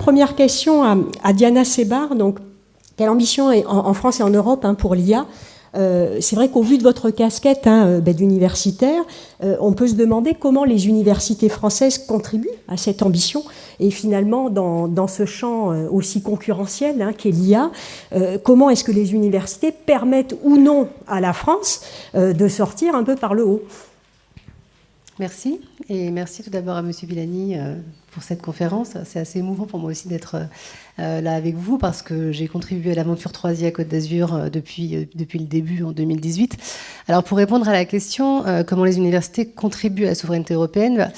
première question à Diana Sebar. Donc, quelle ambition en France et en Europe pour l'IA? C'est vrai qu'au vu de votre casquette d'universitaire, on peut se demander comment les universités françaises contribuent à cette ambition. Et finalement, dans ce champ aussi concurrentiel qu'est l'IA, comment est-ce que les universités permettent ou non à la France de sortir un peu par le haut? Merci. Et merci tout d'abord à M. Villani pour cette conférence. C'est assez émouvant pour moi aussi d'être là avec vous parce que j'ai contribué à l'aventure 3IA Côte d'Azur depuis le début en 2018. Alors pour répondre à la question, comment les universités contribuent à la souveraineté européenne,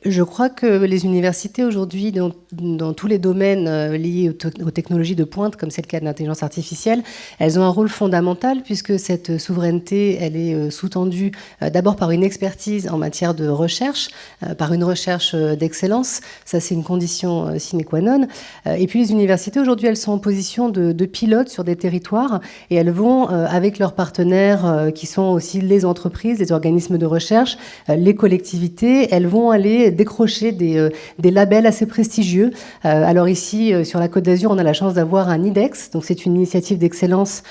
je crois que les universités aujourd'hui, dans tous les domaines liés aux technologies de pointe, comme c'est le cas de l'intelligence artificielle, elles ont un rôle fondamental puisque cette souveraineté, elle est sous-tendue d'abord par une expertise en matière de recherche, par une recherche d'excellence. Ça, c'est une condition sine qua non. Et puis les universités, aujourd'hui, elles sont en position de pilote sur des territoires et elles vont, avec leurs partenaires qui sont aussi les entreprises, les organismes de recherche, les collectivités, elles vont aller décrocher des labels assez prestigieux. Alors ici, sur la Côte d'Azur, on a la chance d'avoir un IDEX, donc c'est une initiative d'excellence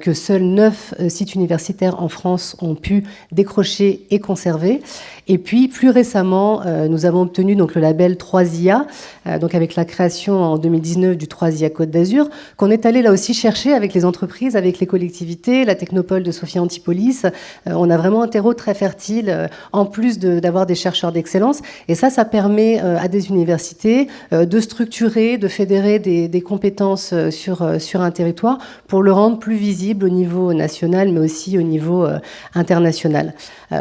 que seuls 9 sites universitaires en France ont pu décrocher et conserver. Et puis, plus récemment, nous avons obtenu donc, le label 3IA, donc avec la création en 2019 du 3IA Côte d'Azur, qu'on est allé là aussi chercher avec les entreprises, avec les collectivités, la Technopole de Sophia Antipolis. On a vraiment un terreau très fertile, en plus d'avoir des chercheurs d'excellence. Et ça permet à des universités de structurer, de fédérer des compétences sur un territoire pour le rendre plus visible au niveau national, mais aussi au niveau international.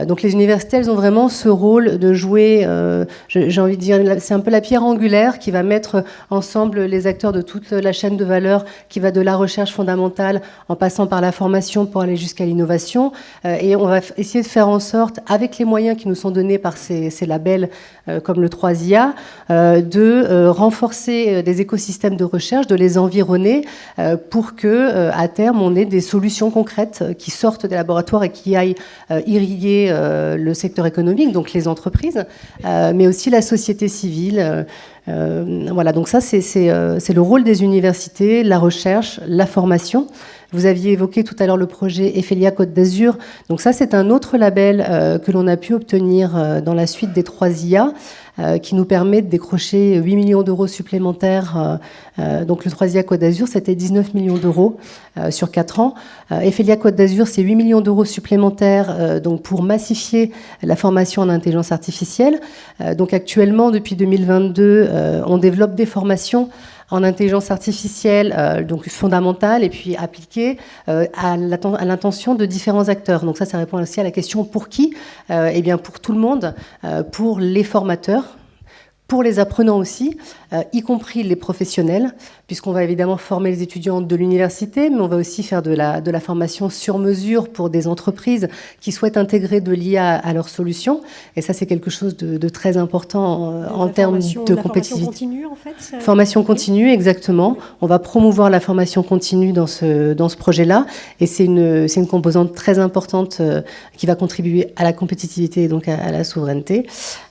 Donc les universités, elles ont vraiment ce rôle de jouer, j'ai envie de dire, c'est un peu la pierre angulaire qui va mettre ensemble les acteurs de toute la chaîne de valeur, qui va de la recherche fondamentale en passant par la formation pour aller jusqu'à l'innovation. Et on va essayer de faire en sorte, avec les moyens qui nous sont donnés par ces labels comme le 3IA, de renforcer des écosystèmes de recherche, de les environner pour que, à terme, on ait des solutions concrètes qui sortent des laboratoires et qui aillent irriguer le secteur économique, donc les entreprises, mais aussi la société civile. Voilà, donc ça, c'est le rôle des universités, la recherche, la formation. Vous aviez évoqué tout à l'heure le projet Ephelia Côte d'Azur. Donc ça, c'est un autre label que l'on a pu obtenir dans la suite des 3IA, qui nous permet de décrocher 8 millions d'euros supplémentaires. Donc le 3IA Côte d'Azur, c'était 19 millions d'euros sur 4 ans. Ephelia Côte d'Azur, c'est 8 millions d'euros supplémentaires donc pour massifier la formation en intelligence artificielle. Donc actuellement, depuis 2022, on développe des formations en intelligence artificielle, donc fondamentale et puis appliquée à l'intention de différents acteurs. Donc ça répond aussi à la question pour qui? Eh bien pour tout le monde, pour les formateurs, pour les apprenants aussi, y compris les professionnels, puisqu'on va évidemment former les étudiants de l'université, mais on va aussi faire de la formation sur mesure pour des entreprises qui souhaitent intégrer de l'IA à leurs solutions. Et ça, c'est quelque chose de très important en termes de compétitivité. Formation continue, en fait Formation continue, exactement. On va promouvoir la formation continue dans ce projet-là. Et c'est une composante très importante qui va contribuer à la compétitivité et donc à la souveraineté.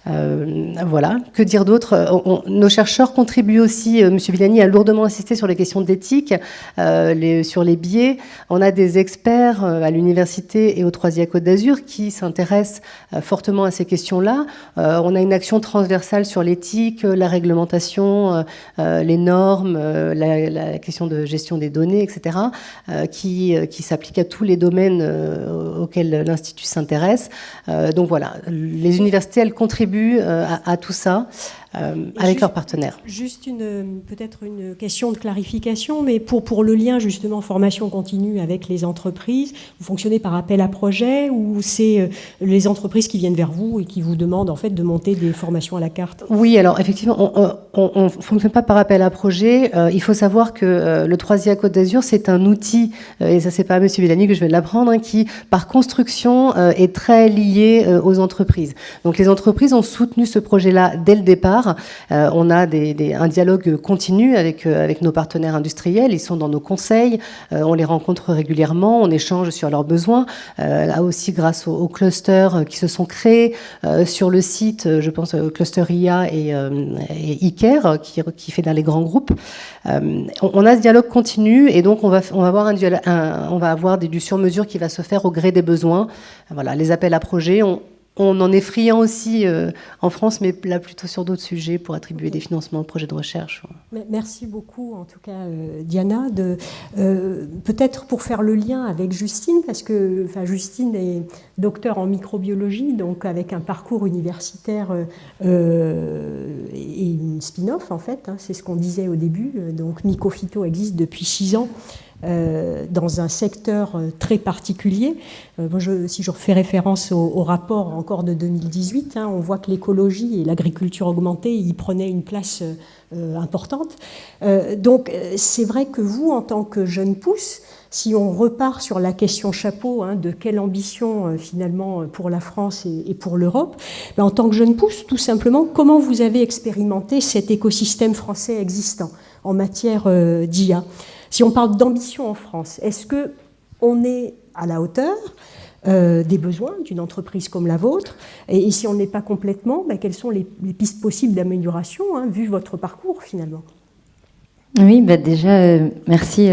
Voilà. Que dire d'autre? Nos chercheurs contribuent aussi, M. Villani a lourdement insisté sur les questions d'éthique, sur les biais. On a des experts à l'université et au 3IA Côte d'Azur qui s'intéressent fortement à ces questions-là. On a une action transversale sur l'éthique, la réglementation, les normes, la question de gestion des données, etc., qui s'applique à tous les domaines auxquels l'Institut s'intéresse. Donc voilà, les universités, elles contribuent à tout ça avec leurs partenaires. Juste peut-être une question de clarification, mais pour le lien justement formation continue avec les entreprises, vous fonctionnez par appel à projet ou c'est les entreprises qui viennent vers vous et qui vous demandent en fait de monter des formations à la carte? Oui, alors effectivement, on ne fonctionne pas par appel à projet. Il faut savoir que le 3IA Côte d'Azur, c'est un outil, et ça c'est pas à M. Villani que je vais l'apprendre, qui par construction est très lié aux entreprises. Donc les entreprises ont soutenu ce projet-là dès le départ. territoire. On a un dialogue continu avec nos partenaires industriels. Ils sont dans nos conseils, on les rencontre régulièrement, on échange sur leurs besoins. Là aussi, grâce aux clusters qui se sont créés sur le site, je pense au cluster IA et ICARE, qui fait dans les grands groupes. On a ce dialogue continu et donc on va avoir du sur-mesure qui va se faire au gré des besoins. Voilà, les appels à projets, on en est friand aussi en France, mais là plutôt sur d'autres sujets pour attribuer des financements de projets de recherche. Merci beaucoup, en tout cas, Diana. Peut-être pour faire le lien avec Justine, parce que Justine est docteure en microbiologie, donc avec un parcours universitaire et une spin-off, en fait. C'est ce qu'on disait au début. Donc, Mycophyto existe depuis 6 ans. Dans un secteur très particulier. Si je fais référence au rapport encore de 2018, on voit que l'écologie et l'agriculture augmentée y prenaient une place importante. Donc c'est vrai que vous, en tant que jeune pousse, si on repart sur la question chapeau de quelle ambition finalement pour la France et pour l'Europe, en tant que jeune pousse, tout simplement, comment vous avez expérimenté cet écosystème français existant en matière d'IA ? Si on parle d'ambition en France, est-ce qu'on est à la hauteur des besoins d'une entreprise comme la vôtre ? Et si on n'est pas complètement, quelles sont les pistes possibles d'amélioration, vu votre parcours finalement ? Oui, déjà, merci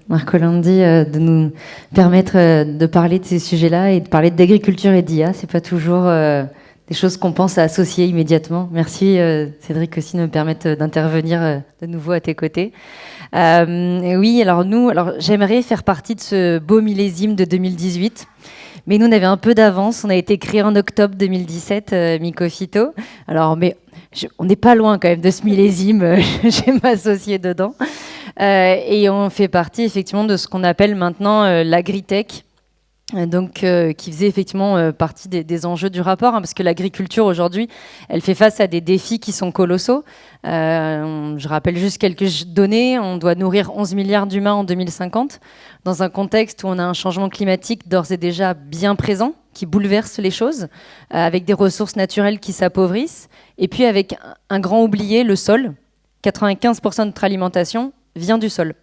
Marc Hollandy de nous permettre de parler de ces sujets-là et de parler d'agriculture et d'IA. C'est pas toujours des choses qu'on pense à associer immédiatement. Merci Cédric aussi de me permettre d'intervenir de nouveau à tes côtés. Oui, alors j'aimerais faire partie de ce beau millésime de 2018, mais nous on avait un peu d'avance. On a été créé en octobre 2017, Mycophyto. Mais on n'est pas loin quand même de ce millésime. Je vais m'associer dedans. Et on fait partie effectivement de ce qu'on appelle maintenant l'agritech. Donc, qui faisait effectivement partie des enjeux du rapport, parce que l'agriculture aujourd'hui, elle fait face à des défis qui sont colossaux. Je rappelle juste quelques données. On doit nourrir 11 milliards d'humains en 2050, dans un contexte où on a un changement climatique d'ores et déjà bien présent, qui bouleverse les choses, avec des ressources naturelles qui s'appauvrissent, et puis avec un grand oublié, le sol. 95% de notre alimentation vient du sol.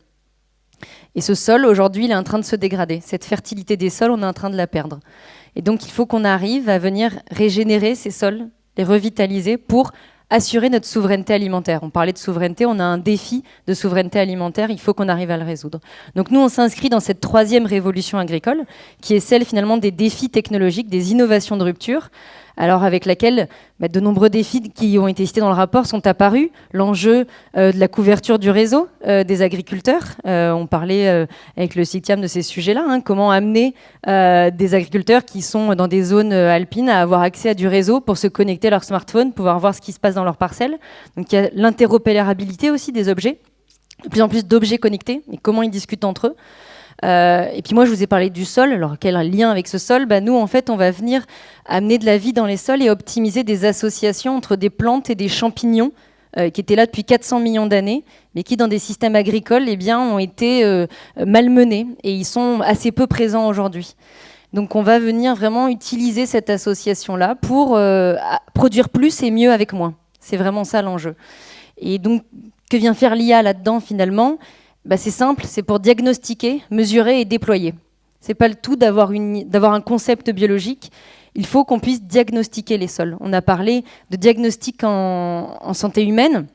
Et ce sol, aujourd'hui, il est en train de se dégrader. Cette fertilité des sols, on est en train de la perdre. Et donc, il faut qu'on arrive à venir régénérer ces sols, les revitaliser pour assurer notre souveraineté alimentaire. On parlait de souveraineté, on a un défi de souveraineté alimentaire, il faut qu'on arrive à le résoudre. Donc nous, on s'inscrit dans cette 3e révolution agricole, qui est celle finalement des défis technologiques, des innovations de rupture, alors avec laquelle de nombreux défis qui ont été cités dans le rapport sont apparus. L'enjeu de la couverture du réseau des agriculteurs. On parlait avec le CICTIAM de ces sujets-là. Comment amener des agriculteurs qui sont dans des zones alpines à avoir accès à du réseau pour se connecter à leur smartphone, pouvoir voir ce qui se passe dans leur parcelle. Donc il y a l'interopérabilité aussi des objets. De plus en plus d'objets connectés, et comment ils discutent entre eux. Et puis moi, je vous ai parlé du sol. Alors, quel lien avec ce sol ? Nous, en fait, on va venir amener de la vie dans les sols et optimiser des associations entre des plantes et des champignons qui étaient là depuis 400 millions d'années, mais qui, dans des systèmes agricoles, ont été malmenés et ils sont assez peu présents aujourd'hui. Donc, on va venir vraiment utiliser cette association-là pour produire plus et mieux avec moins. C'est vraiment ça l'enjeu. Et donc, que vient faire l'IA là-dedans, finalement ? C'est simple, c'est pour diagnostiquer, mesurer et déployer. C'est pas le tout d'avoir un concept biologique. Il faut qu'on puisse diagnostiquer les sols. On a parlé de diagnostic en santé humaine,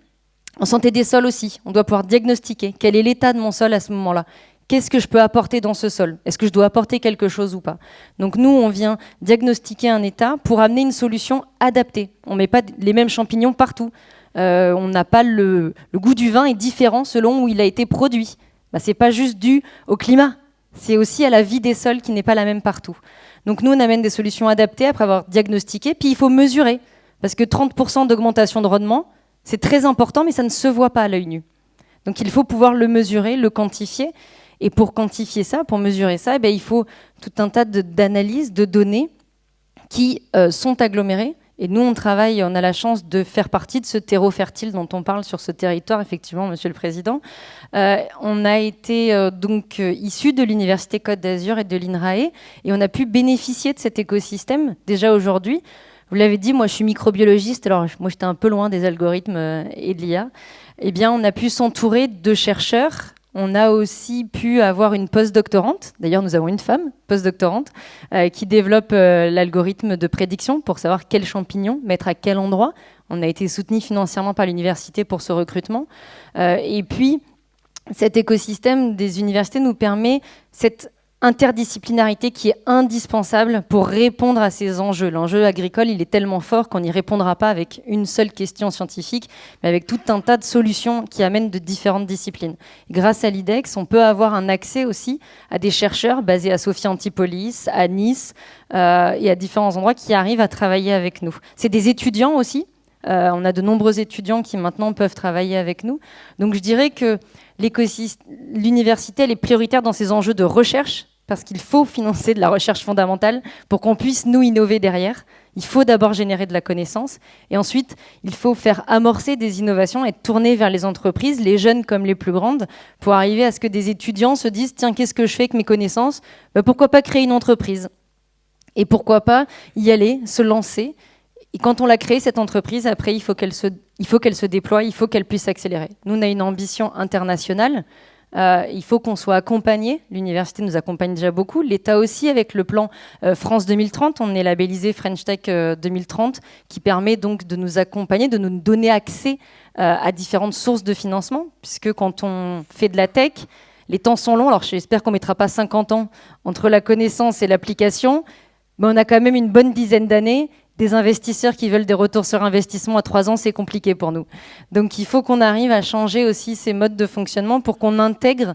en santé des sols aussi. On doit pouvoir diagnostiquer quel est l'état de mon sol à ce moment-là. Qu'est-ce que je peux apporter dans ce sol ? Est-ce que je dois apporter quelque chose ou pas ? Donc nous, on vient diagnostiquer un état pour amener une solution adaptée. On ne met pas les mêmes champignons partout. On n'a pas le goût du vin est différent selon où il a été produit. C'est pas juste dû au climat, c'est aussi à la vie des sols qui n'est pas la même partout. Donc nous, on amène des solutions adaptées après avoir diagnostiqué, puis il faut mesurer, parce que 30% d'augmentation de rendement, c'est très important, mais ça ne se voit pas à l'œil nu. Donc il faut pouvoir le mesurer, le quantifier, et pour quantifier ça, pour mesurer ça, il faut tout un tas d'analyses, de données qui sont agglomérées. Et nous, on a la chance de faire partie de ce terreau fertile dont on parle sur ce territoire, effectivement, Monsieur le Président. On a été issus de l'Université Côte d'Azur et de l'INRAE, et on a pu bénéficier de cet écosystème déjà aujourd'hui. Vous l'avez dit, moi je suis microbiologiste, alors moi j'étais un peu loin des algorithmes et de l'IA. Eh bien, on a pu s'entourer de chercheurs. On a aussi pu avoir une postdoctorante, d'ailleurs nous avons une femme postdoctorante, qui développe l'algorithme de prédiction pour savoir quels champignons mettre à quel endroit. On a été soutenu financièrement par l'université pour ce recrutement. Et puis, cet écosystème des universités nous permet cette interdisciplinarité qui est indispensable pour répondre à ces enjeux. L'enjeu agricole, il est tellement fort qu'on n'y répondra pas avec une seule question scientifique, mais avec tout un tas de solutions qui amènent de différentes disciplines. Grâce à l'IDEX, on peut avoir un accès aussi à des chercheurs basés à Sophia Antipolis, à Nice et à différents endroits qui arrivent à travailler avec nous. C'est des étudiants aussi. On a de nombreux étudiants qui maintenant peuvent travailler avec nous. Donc je dirais que l'université, elle est prioritaire dans ses enjeux de recherche, parce qu'il faut financer de la recherche fondamentale pour qu'on puisse nous innover derrière. Il faut d'abord générer de la connaissance et ensuite, il faut faire amorcer des innovations et tourner vers les entreprises, les jeunes comme les plus grandes, pour arriver à ce que des étudiants se disent « Tiens, qu'est-ce que je fais avec mes connaissances ? Pourquoi pas créer une entreprise ? Et pourquoi pas y aller, se lancer ?» Et quand on l'a créée, cette entreprise, après, il faut qu'elle se déploie, il faut qu'elle puisse accélérer. Nous, on a une ambition internationale. Il faut qu'on soit accompagné. L'université nous accompagne déjà beaucoup. L'État aussi, avec le plan France 2030. On est labellisé French Tech 2030, qui permet donc de nous accompagner, de nous donner accès à différentes sources de financement. Puisque quand on fait de la tech, les temps sont longs. Alors, j'espère qu'on ne mettra pas 50 ans entre la connaissance et l'application. Mais on a quand même une bonne dizaine d'années. Des investisseurs qui veulent des retours sur investissement à 3 ans, c'est compliqué pour nous. Donc il faut qu'on arrive à changer aussi ces modes de fonctionnement pour qu'on intègre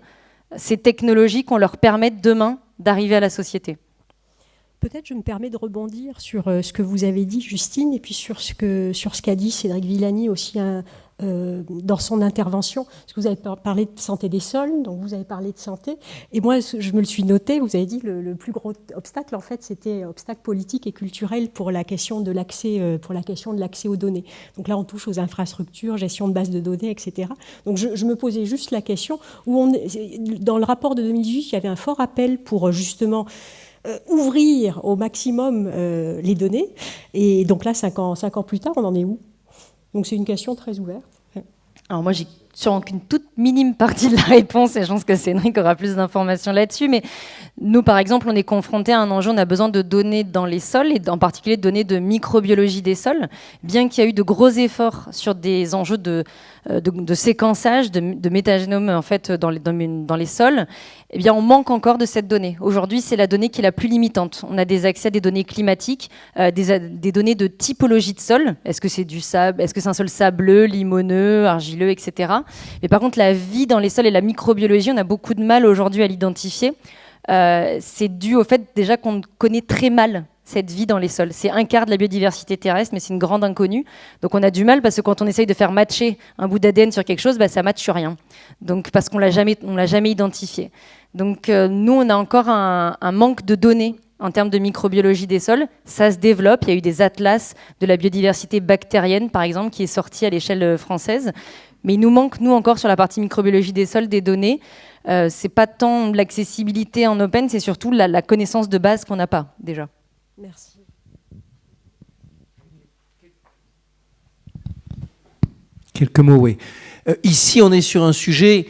ces technologies, qu'on leur permette demain d'arriver à la société. Peut-être je me permets de rebondir sur ce que vous avez dit, Justine, et puis sur ce qu'a dit Cédric Villani aussi dans son intervention. Parce que vous avez parlé de santé des sols, donc vous avez parlé de santé. Et moi, je me le suis noté, vous avez dit que le plus gros obstacle, en fait, c'était obstacle politique et culturel pour la question de l'accès aux données. Donc là, on touche aux infrastructures, gestion de bases de données, etc. Donc je me posais juste la question, dans le rapport de 2018, il y avait un fort appel pour justement ouvrir au maximum les données. Et donc là, 5 ans plus tard, on en est où ? Donc c'est une question très ouverte. Alors moi, j'ai sûrement qu'une toute minime partie de la réponse, et je pense que Cédric aura plus d'informations là-dessus, mais nous, par exemple, on est confronté à un enjeu, on a besoin de données dans les sols, et en particulier de données de microbiologie des sols, bien qu'il y a eu de gros efforts sur des enjeux de séquençage, de métagénome en fait, dans les sols, eh bien, on manque encore de cette donnée. Aujourd'hui, c'est la donnée qui est la plus limitante. On a des accès à des données climatiques, des données de typologie de sol. Est-ce que c'est du sable ? Est-ce que c'est un sol sableux, limoneux, argileux, etc. Mais par contre, la vie dans les sols et la microbiologie, on a beaucoup de mal aujourd'hui à l'identifier. C'est dû au fait déjà qu'on connaît très mal cette vie dans les sols. C'est 1/4 de la biodiversité terrestre, mais c'est une grande inconnue. Donc on a du mal parce que quand on essaye de faire matcher un bout d'ADN sur quelque chose, ça ne matche sur rien. Donc, parce qu'on l'a jamais identifié. Donc nous, on a encore un manque de données en termes de microbiologie des sols. Ça se développe. Il y a eu des atlas de la biodiversité bactérienne, par exemple, qui est sorti à l'échelle française. Mais il nous manque, nous, encore sur la partie microbiologie des sols, des données. C'est pas tant l'accessibilité en open, c'est surtout la connaissance de base qu'on n'a pas, déjà. Merci. Quelques mots, oui. Ici, on est sur un sujet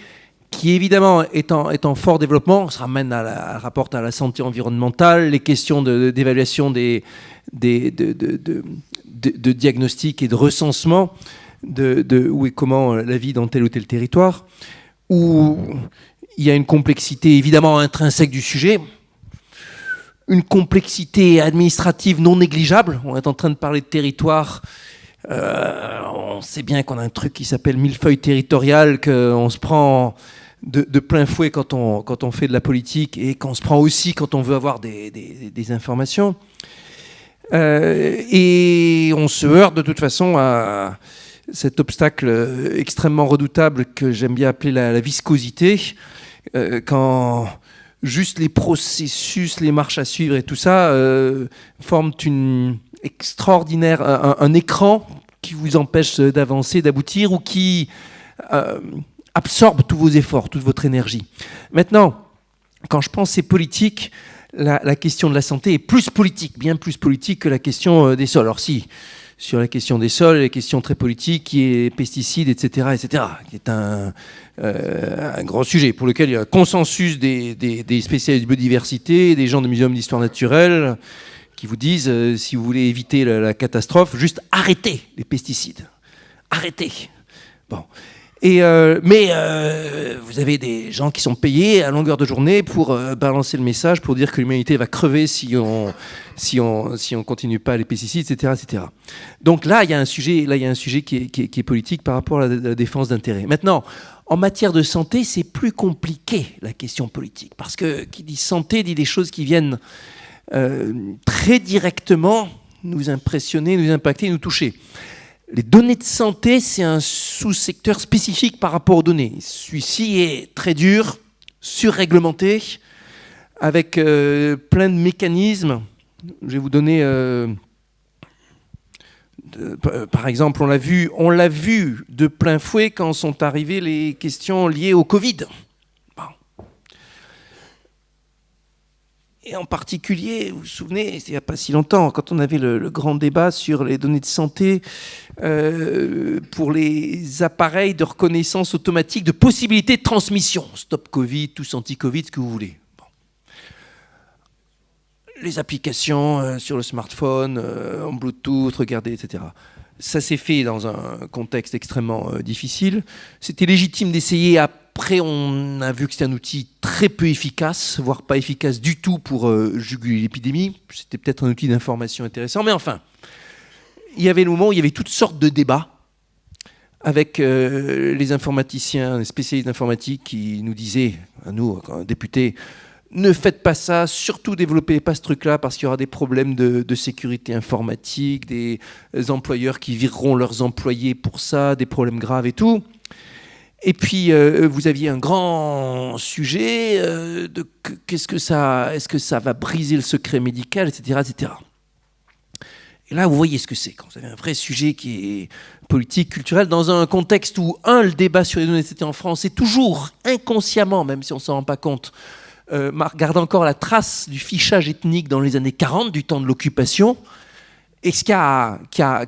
qui, évidemment, est en fort développement. On se rapporte à la santé environnementale, les questions d'évaluation de diagnostic et de recensement de où et comment la vie dans tel ou tel territoire, où il y a une complexité, évidemment, intrinsèque du sujet, une complexité administrative non négligeable. On est en train de parler de territoire. On sait bien qu'on a un truc qui s'appelle millefeuille territorial, qu'on se prend de plein fouet quand on fait de la politique et qu'on se prend aussi quand on veut avoir des informations. Et on se heurte de toute façon à cet obstacle extrêmement redoutable que j'aime bien appeler la viscosité, quand juste les processus, les marches à suivre et tout ça forment une extraordinaire, un écran qui vous empêche d'avancer, d'aboutir, ou qui absorbe tous vos efforts, toute votre énergie. Maintenant, quand je pense ces politiques, la question de la santé est plus politique, bien plus politique que la question des sols. Alors si, sur la question des sols, la question très politique qui est pesticides, etc., qui est un grand sujet pour lequel il y a un consensus des spécialistes de biodiversité, des gens du Muséum d'histoire naturelle, qui vous disent, si vous voulez éviter la catastrophe, juste arrêtez les pesticides. Arrêtez. Bon. Mais vous avez des gens qui sont payés à longueur de journée pour balancer le message, pour dire que l'humanité va crever si on continue pas les pesticides, etc. Donc là, il y a un sujet qui est politique par rapport à la défense d'intérêts. Maintenant, en matière de santé, c'est plus compliqué, la question politique, parce que qui dit santé dit des choses qui viennent très directement nous impressionner, nous impacter, nous toucher. Les données de santé, c'est un sous-secteur spécifique par rapport aux données. Celui-ci est très dur, surréglementé, avec plein de mécanismes. Je vais vous donner, par exemple, on l'a vu de plein fouet quand sont arrivées les questions liées au Covid. Et en particulier, vous vous souvenez, il n'y a pas si longtemps, quand on avait le grand débat sur les données de santé pour les appareils de reconnaissance automatique de possibilités de transmission. Stop Covid, tous anti-Covid, ce que vous voulez. Bon. Les applications sur le smartphone, en Bluetooth, regardez, etc. Ça s'est fait dans un contexte extrêmement difficile. C'était légitime d'essayer. Après, on a vu que c'était un outil très peu efficace, voire pas efficace du tout pour juguler l'épidémie. C'était peut-être un outil d'information intéressant, mais enfin, il y avait le moment où il y avait toutes sortes de débats avec les informaticiens, les spécialistes d'informatique qui nous disaient, à nous, députés, ne faites pas ça, surtout développez pas ce truc-là parce qu'il y aura des problèmes de sécurité informatique, des employeurs qui vireront leurs employés pour ça, des problèmes graves et tout. Et puis, vous aviez un grand sujet de est-ce que ça va briser le secret médical, etc., etc. Et là, vous voyez ce que c'est, quand vous avez un vrai sujet qui est politique, culturel, dans un contexte où, le débat sur les données de santé en France est toujours inconsciemment, même si on ne s'en rend pas compte, regarde encore la trace du fichage ethnique dans les années 40, du temps de l'occupation, et ce qui a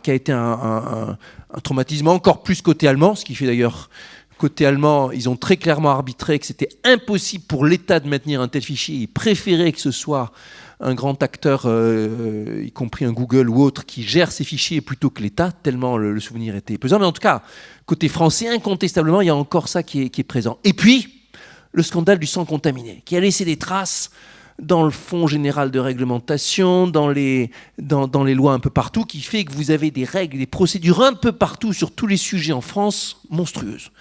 été un traumatisme encore plus côté allemand, ce qui fait d'ailleurs... Côté allemand, ils ont très clairement arbitré que c'était impossible pour l'État de maintenir un tel fichier. Ils préféraient que ce soit un grand acteur, y compris un Google ou autre, qui gère ces fichiers plutôt que l'État, tellement le souvenir était pesant. Mais en tout cas, côté français, incontestablement, il y a encore ça qui est présent. Et puis, le scandale du sang contaminé, qui a laissé des traces dans le Fonds général de réglementation, dans les lois un peu partout, qui fait que vous avez des règles, des procédures un peu partout sur tous les sujets en France, monstrueuses.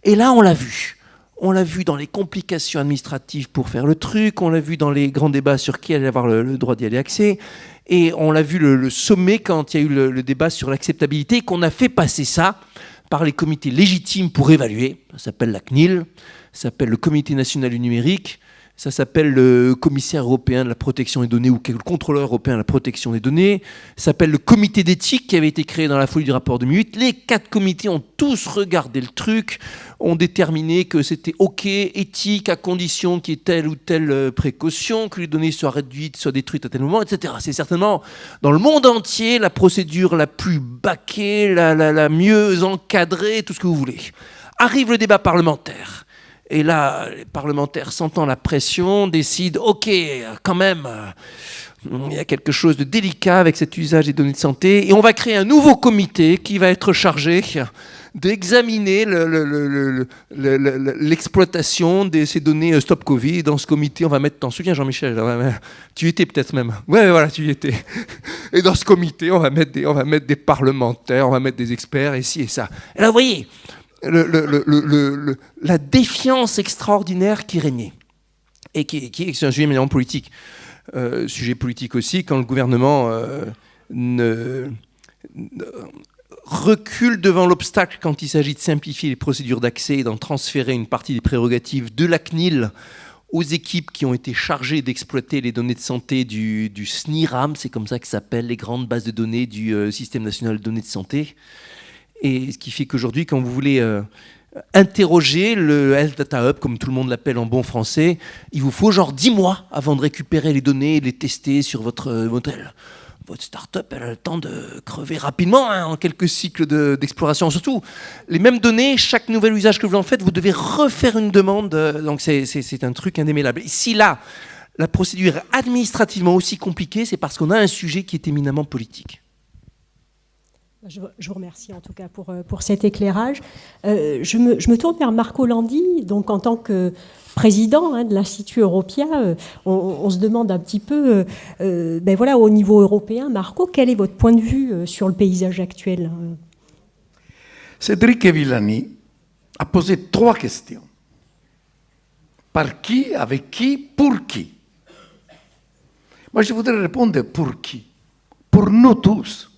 Et là, on l'a vu. On l'a vu dans les complications administratives pour faire le truc, on l'a vu dans les grands débats sur qui allait avoir le droit d'y aller accès, et on l'a vu le sommet quand il y a eu le débat sur l'acceptabilité, qu'on a fait passer ça par les comités légitimes pour évaluer. Ça s'appelle la CNIL, ça s'appelle le Comité national du numérique, ça s'appelle le commissaire européen de la protection des données ou le contrôleur européen de la protection des données. Ça s'appelle le comité d'éthique qui avait été créé dans la folie du rapport 2008. Les 4 comités ont tous regardé le truc, ont déterminé que c'était OK, éthique, à condition qu'il y ait telle ou telle précaution, que les données soient réduites, soient détruites à tel moment, etc. C'est certainement, dans le monde entier, la procédure la plus baquée, la mieux encadrée, tout ce que vous voulez. Arrive le débat parlementaire. Et là, les parlementaires, sentant la pression, décident, OK, quand même, il y a quelque chose de délicat avec cet usage des données de santé, et on va créer un nouveau comité qui va être chargé d'examiner l'exploitation de ces données Stop Covid. Dans ce comité, on va mettre, t'en souviens Jean-Michel, tu y étais peut-être même. Ouais, voilà, tu y étais. Et dans ce comité, on va mettre des parlementaires, on va mettre des experts, et ci et ça. Et là, vous voyez... la défiance extraordinaire qui régnait et qui est un sujet éminemment politique. Sujet politique aussi quand le gouvernement recule devant l'obstacle quand il s'agit de simplifier les procédures d'accès et d'en transférer une partie des prérogatives de la CNIL aux équipes qui ont été chargées d'exploiter les données de santé du SNIRAM, c'est comme ça que ça s'appelle, les grandes bases de données du Système national de données de santé. Et ce qui fait qu'aujourd'hui, quand vous voulez interroger le Health Data Hub, comme tout le monde l'appelle en bon français. Il vous faut genre 10 mois avant de récupérer les données et de les tester sur votre modèle. Votre start-up, elle a le temps de crever rapidement en quelques cycles d'exploration. Surtout, les mêmes données, chaque nouvel usage que vous en faites, vous devez refaire une demande. Donc c'est un truc indémêlable. Et si là, la procédure est administrativement aussi compliquée, c'est parce qu'on a un sujet qui est éminemment politique. Je vous remercie en tout cas pour cet éclairage. Je me tourne vers Marco Landi, donc en tant que président de l'Institut Europia, on se demande un petit peu, voilà, au niveau européen, Marco, quel est votre point de vue sur le paysage actuel? Cédric Villani a posé 3 questions. Par qui, avec qui, pour qui? Moi, je voudrais répondre pour qui? Pour nous tous.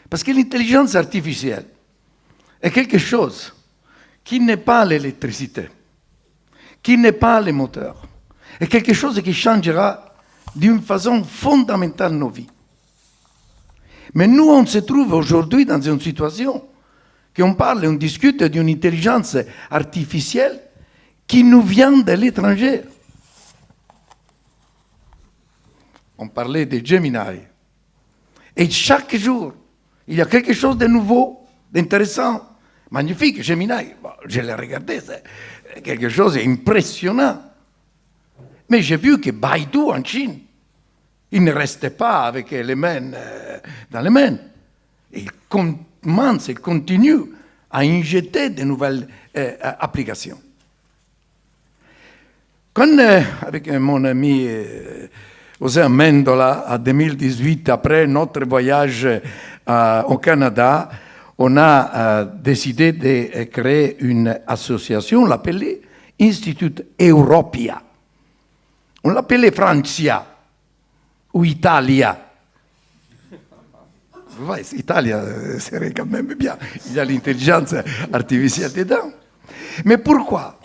Parce que l'intelligence artificielle est quelque chose qui n'est pas l'électricité, qui n'est pas les moteurs, est quelque chose qui changera d'une façon fondamentale nos vies. Mais nous, on se trouve aujourd'hui dans une situation qu'on parle et on discute d'une intelligence artificielle qui nous vient de l'étranger. On parlait de Gemini. Et chaque jour, il y a quelque chose de nouveau, d'intéressant, magnifique. Gemini, je l'ai regardé, c'est quelque chose d'impressionnant. Mais j'ai vu que Baidu en Chine, il ne restait pas avec les mains dans les mains. Il commence et continue à injecter de nouvelles applications. Quand, avec mon ami José Amendola, en 2018, après notre voyage au Canada, on a décidé de créer une association, on l'appelait Institut Europia. On l'appelait Francia ou Italia. Ouais, Italia serait quand même bien. Il y a l'intelligence artificielle dedans. Mais pourquoi?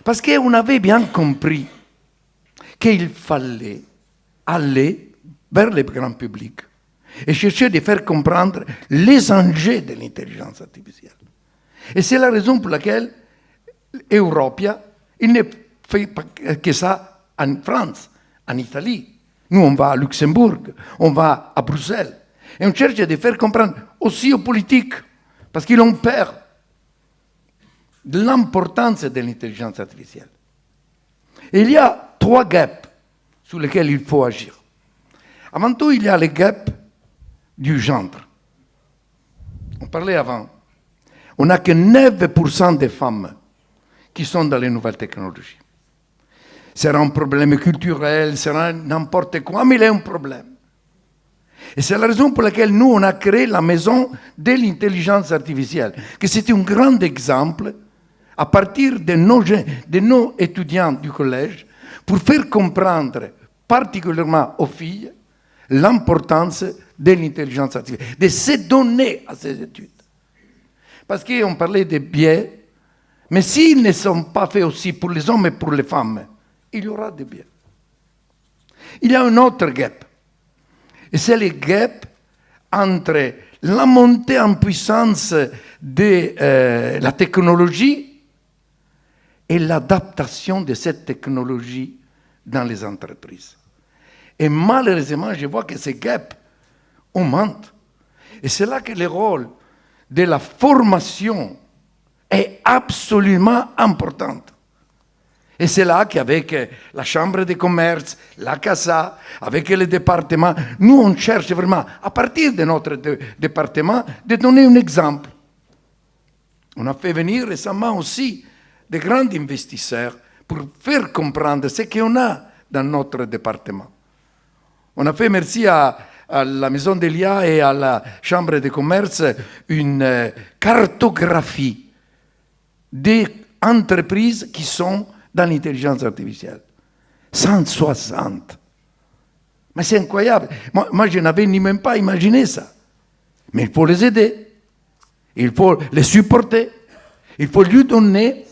Parce qu'on avait bien compris qu'il fallait aller vers le grand public et chercher de faire comprendre les enjeux de l'intelligence artificielle. Et c'est la raison pour laquelle Europia, il ne fait pas que ça en France, en Italie. Nous, on va à Luxembourg, on va à Bruxelles. Et on cherche de faire comprendre aussi aux politiques, parce qu'ils ont peur de l'importance de l'intelligence artificielle. Et il y a 3 gaps sur lesquels il faut agir. Avant tout, il y a le gap du genre. On parlait avant. On n'a que 9% des femmes qui sont dans les nouvelles technologies. Sera un problème culturel, sera n'importe quoi, mais il y a un problème. Et c'est la raison pour laquelle nous, on a créé la maison de l'intelligence artificielle, que c'est un grand exemple à partir de nos étudiants du collège, pour faire comprendre, particulièrement aux filles, l'importance de l'intelligence artificielle, de se donner à ces études. Parce qu'on parlait des biais, mais s'ils ne sont pas faits aussi pour les hommes et pour les femmes, il y aura des biais. Il y a un autre gap, et c'est le gap entre la montée en puissance de la technologie et l'adaptation de cette technologie dans les entreprises. Et malheureusement, je vois que ces gaps augmentent. Et c'est là que le rôle de la formation est absolument important. Et c'est là qu'avec la Chambre de commerce, la CASA, avec les départements, nous on cherche vraiment, à partir de notre département, de donner un exemple. On a fait venir récemment aussi des grands investisseurs pour faire comprendre ce qu'on a dans notre département. On a fait, merci à la Maison de l'IA et à la Chambre de commerce, une cartographie des entreprises qui sont dans l'intelligence artificielle. 160. Mais c'est incroyable. Moi, je n'avais ni même pas imaginé ça. Mais il faut les aider. Il faut les supporter. Il faut lui donner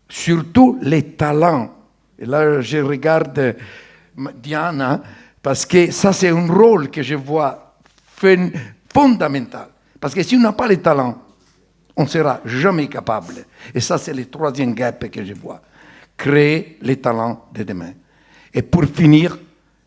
surtout les talents. Et là, je regarde Diana, parce que ça, c'est un rôle que je vois fondamental. Parce que si on n'a pas les talents, on ne sera jamais capable. Et ça, c'est le troisième gap que je vois. Créer les talents de demain. Et pour finir,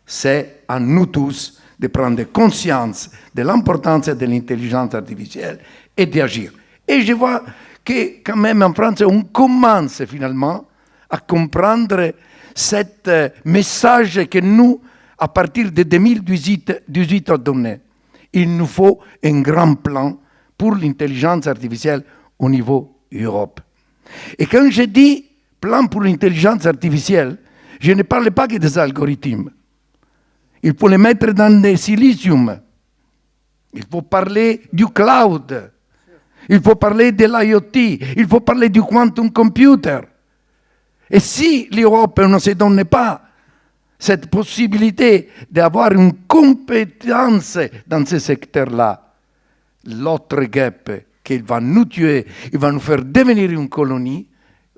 c'est à nous tous de prendre conscience de l'importance de l'intelligence artificielle et d'agir. Et je vois que quand même en France, on commence finalement à comprendre ce message que nous, à partir de 2018, avons donné. Il nous faut un grand plan pour l'intelligence artificielle au niveau Europe. Et quand je dis plan pour l'intelligence artificielle, je ne parle pas que des algorithmes. Il faut les mettre dans des silicium. Il faut parler du cloud. Il faut parler de l'IoT. Il faut parler du quantum computer. Et si l'Europe ne se donne pas cette possibilité d'avoir une compétence dans ce secteur-là, l'autre gap qui va nous tuer, il va nous faire devenir une colonie,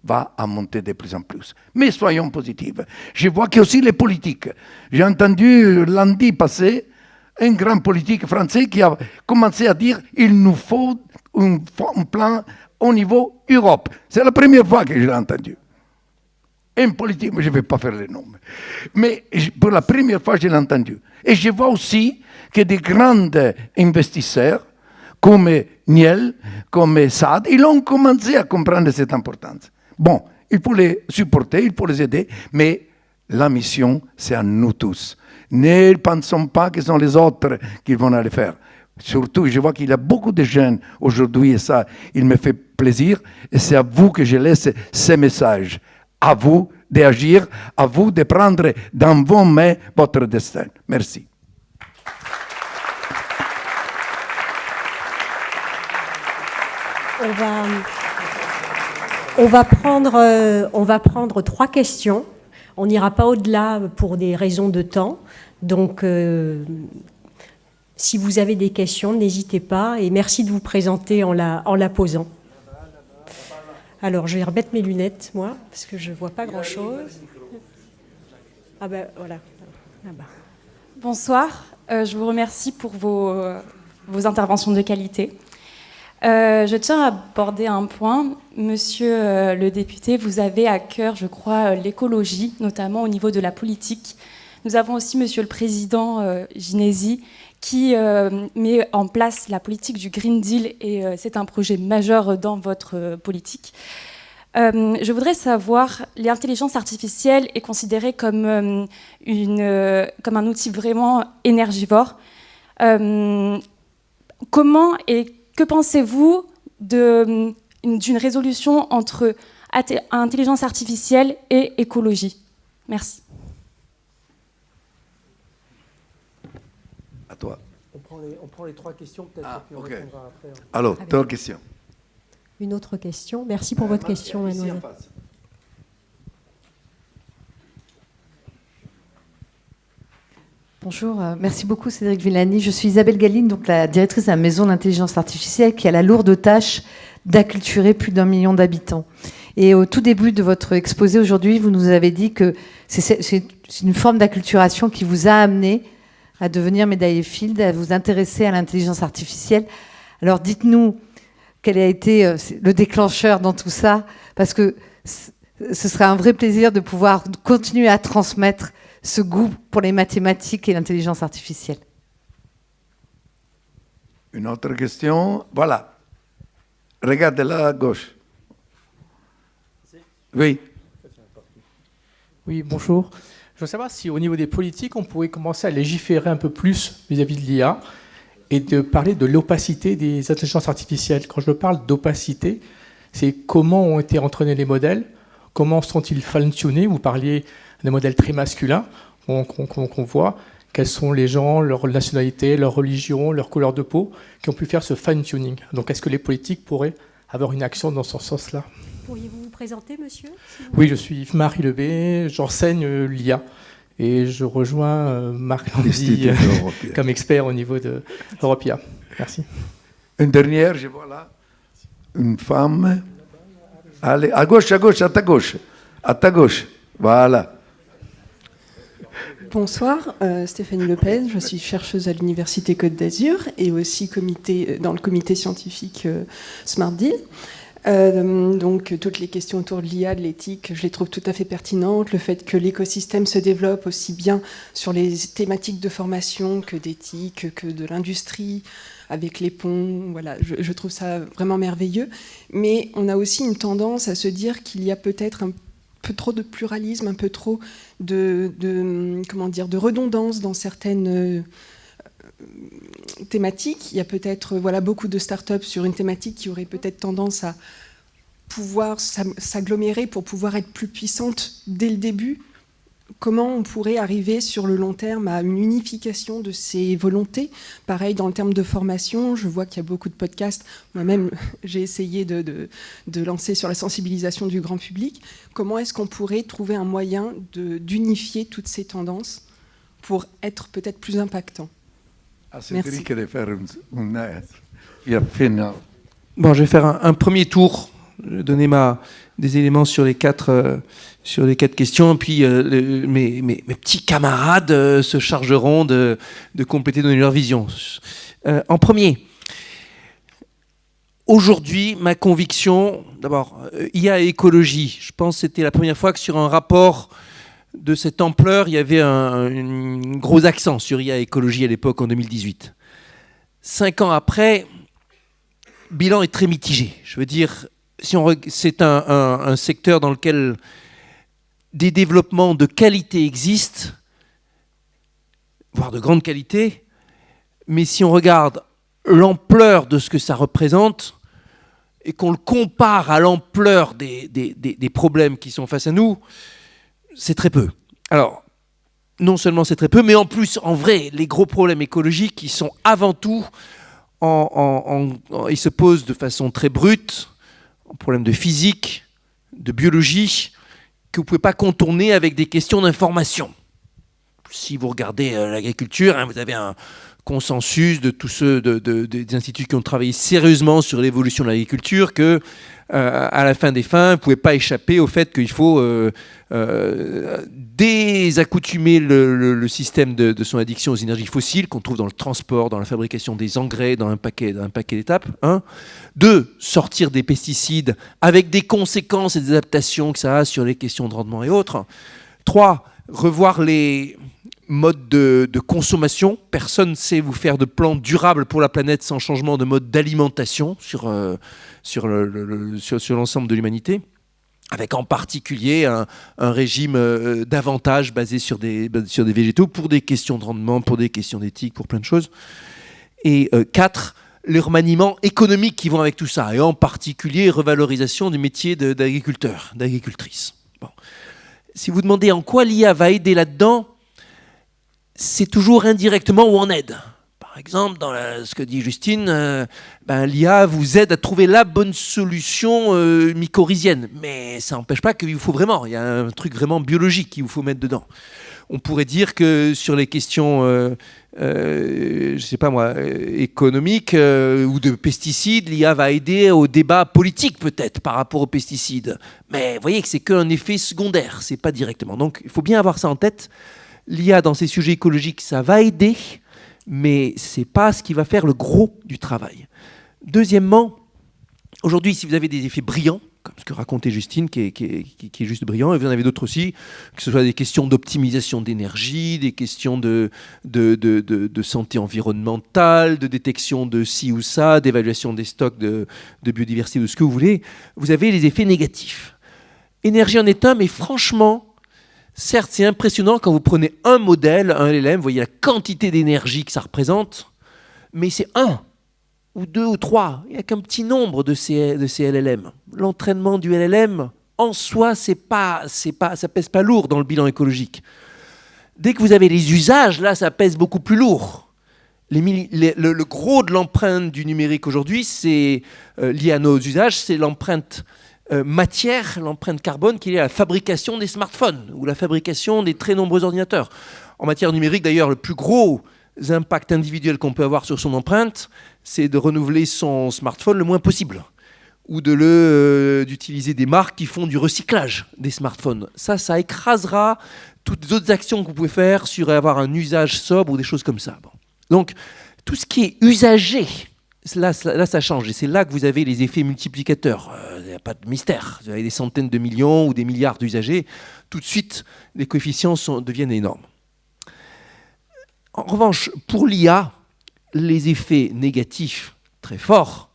va à monter de plus en plus. Mais soyons positifs. Je vois que aussi les politiques. J'ai entendu lundi passé un grand politique français qui a commencé à dire il nous faut un plan au niveau Europe. C'est la première fois que je l'ai entendu. Un politique, mais je ne vais pas faire les noms. Mais pour la première fois, je l'ai entendu. Et je vois aussi que des grands investisseurs, comme Niel, comme Saad, ils ont commencé à comprendre cette importance. Bon, il faut les supporter, il faut les aider, mais la mission, c'est à nous tous. Ne pensons pas que ce sont les autres qui vont aller faire. Surtout, je vois qu'il y a beaucoup de jeunes aujourd'hui, et ça, il me fait plaisir, et c'est à vous que je laisse ces messages. À vous d'agir, à vous de prendre dans vos mains votre destin. Merci. On va prendre 3 questions. On n'ira pas au-delà pour des raisons de temps. Donc, si vous avez des questions, n'hésitez pas. Et merci de vous présenter en la posant. Alors, je vais remettre mes lunettes, moi, parce que je ne vois pas grand-chose. Ah ben, voilà. Là-bas. Bonsoir. Je vous remercie pour vos interventions de qualité. Je tiens à aborder un point. Monsieur le député, vous avez à cœur, je crois, l'écologie, notamment au niveau de la politique. Nous avons aussi Monsieur le Président Ginesy, qui met en place la politique du Green Deal, et c'est un projet majeur dans votre politique. Je voudrais savoir, l'intelligence artificielle est considérée comme un outil vraiment énergivore. Comment et que pensez-vous d'une résolution entre intelligence artificielle et écologie? Merci. À toi. On prend les 3 questions, peut-être. Ok. Alors, 3 questions. Une autre question. Merci pour votre question, mademoiselle. Bonjour, merci beaucoup Cédric Villani. Je suis Isabelle Galine, donc la directrice de la Maison d'intelligence artificielle qui a la lourde tâche d'acculturer plus d'1 million d'habitants. Et au tout début de votre exposé aujourd'hui, vous nous avez dit que c'est une forme d'acculturation qui vous a amené à devenir médaillé Fields, à vous intéresser à l'intelligence artificielle. Alors dites-nous quel a été le déclencheur dans tout ça, parce que ce serait un vrai plaisir de pouvoir continuer à transmettre ce goût pour les mathématiques et l'intelligence artificielle. Une autre question. Voilà. Regardez là à gauche. Oui. Oui, bonjour. Je veux savoir si au niveau des politiques, on pourrait commencer à légiférer un peu plus vis-à-vis de l'IA et de parler de l'opacité des intelligences artificielles. Quand je parle d'opacité, c'est comment ont été entraînés les modèles, comment sont-ils fine-tunés. Vous parliez des modèles très masculins qu'on voit. Quels sont les gens, leur nationalité, leur religion, leur couleur de peau, qui ont pu faire ce fine-tuning. Donc est-ce que les politiques pourraient avoir une action dans ce sens-là? Pourriez-vous vous présenter, monsieur? Oui, je suis Yves-Marie Lebé, j'enseigne l'IA. Et je rejoins Marc Landy comme expert au niveau de l'Europia. Merci. Une dernière, je vois là. Une femme. Allez, à gauche, à ta gauche. À ta gauche. Voilà. Bonsoir, Stéphanie Lopez, je suis chercheuse à l'Université Côte d'Azur et aussi dans le comité scientifique Smart Deal. Donc toutes les questions autour de l'IA, de l'éthique, je les trouve tout à fait pertinentes. Le fait que l'écosystème se développe aussi bien sur les thématiques de formation que d'éthique, que de l'industrie, avec les ponts, voilà, je trouve ça vraiment merveilleux. Mais on a aussi une tendance à se dire qu'il y a peut-être un peu trop de pluralisme, un peu trop de redondance dans certaines thématiques. Il y a peut-être beaucoup de startups sur une thématique qui aurait peut-être tendance à pouvoir s'agglomérer pour pouvoir être plus puissante dès le début. Comment on pourrait arriver sur le long terme à une unification de ces volontés? Pareil, dans le terme de formation, je vois qu'il y a beaucoup de podcasts. Moi-même, j'ai essayé de lancer sur la sensibilisation du grand public. Comment est-ce qu'on pourrait trouver un moyen d'unifier toutes ces tendances pour être peut-être plus impactant? Merci. Bon, je vais faire un premier tour, donner des éléments sur les quatre questions, puis mes petits camarades se chargeront de compléter, donner leur vision. En premier, aujourd'hui, ma conviction, d'abord, IA et écologie. Je pense que c'était la première fois que sur un rapport de cette ampleur, il y avait un gros accent sur IA et écologie à l'époque, en 2018. 5 ans après, le bilan est très mitigé. Je veux dire, c'est un secteur dans lequel des développements de qualité existent, voire de grande qualité, mais si on regarde l'ampleur de ce que ça représente et qu'on le compare à l'ampleur des problèmes qui sont face à nous, c'est très peu. Alors, non seulement c'est très peu, mais en plus, en vrai, les gros problèmes écologiques, ils sont avant tout, ils se posent de façon très brute, en problème de physique, de biologie, que vous ne pouvez pas contourner avec des questions d'information. Si vous regardez l'agriculture, vous avez un consensus de tous ceux des instituts qui ont travaillé sérieusement sur l'évolution de l'agriculture que à la fin des fins, vous ne pouvez pas échapper au fait qu'il faut désaccoutumer le système de son addiction aux énergies fossiles qu'on trouve dans le transport, dans la fabrication des engrais, dans un paquet d'étapes. 2, sortir des pesticides avec des conséquences et des adaptations que ça a sur les questions de rendement et autres. 3, revoir les mode de consommation. Personne ne sait vous faire de plan durable pour la planète sans changement de mode d'alimentation sur l'ensemble de l'humanité, avec en particulier un régime davantage basé sur des végétaux pour des questions de rendement, pour des questions d'éthique, pour plein de choses. Et 4, les remaniements économiques qui vont avec tout ça, et en particulier revalorisation du métier d'agriculteur, d'agricultrice. Bon. Si vous demandez en quoi l'IA va aider là-dedans, c'est toujours indirectement où on aide. Par exemple, dans ce que dit Justine, l'IA vous aide à trouver la bonne solution mycorhizienne. Mais ça n'empêche pas qu'il vous faut vraiment, il y a un truc vraiment biologique qu'il vous faut mettre dedans. On pourrait dire que sur les questions, économiques ou de pesticides, l'IA va aider au débat politique peut-être par rapport aux pesticides. Mais vous voyez que c'est qu'un effet secondaire, c'est pas directement. Donc il faut bien avoir ça en tête. L'IA dans ces sujets écologiques, ça va aider, mais ce n'est pas ce qui va faire le gros du travail. Deuxièmement, aujourd'hui, si vous avez des effets brillants, comme ce que racontait Justine, qui est juste brillant, et vous en avez d'autres aussi, que ce soit des questions d'optimisation d'énergie, des questions de santé environnementale, de détection de ci ou ça, d'évaluation des stocks de biodiversité, de ce que vous voulez, vous avez les effets négatifs. Énergie en est un, mais franchement, certes, c'est impressionnant quand vous prenez un modèle, un LLM, vous voyez la quantité d'énergie que ça représente, mais c'est 1 ou 2 ou 3. Il n'y a qu'un petit nombre de ces LLM. L'entraînement du LLM, en soi, ça pèse pas lourd dans le bilan écologique. Dès que vous avez les usages, là, ça pèse beaucoup plus lourd. Le gros de l'empreinte du numérique aujourd'hui, c'est lié à nos usages, c'est l'empreinte matière, l'empreinte carbone qui est à la fabrication des smartphones ou la fabrication des très nombreux ordinateurs. En matière numérique, d'ailleurs, le plus gros impact individuel qu'on peut avoir sur son empreinte, c'est de renouveler son smartphone le moins possible ou d'utiliser des marques qui font du recyclage des smartphones. Ça écrasera toutes les autres actions que vous pouvez faire sur avoir un usage sobre ou des choses comme ça. Bon. Donc, tout ce qui est usagé, là, ça change. Et c'est là que vous avez les effets multiplicateurs. Il n'y a pas de mystère. Vous avez des centaines de millions ou des milliards d'usagers. Tout de suite, les coefficients deviennent énormes. En revanche, pour l'IA, les effets négatifs très forts,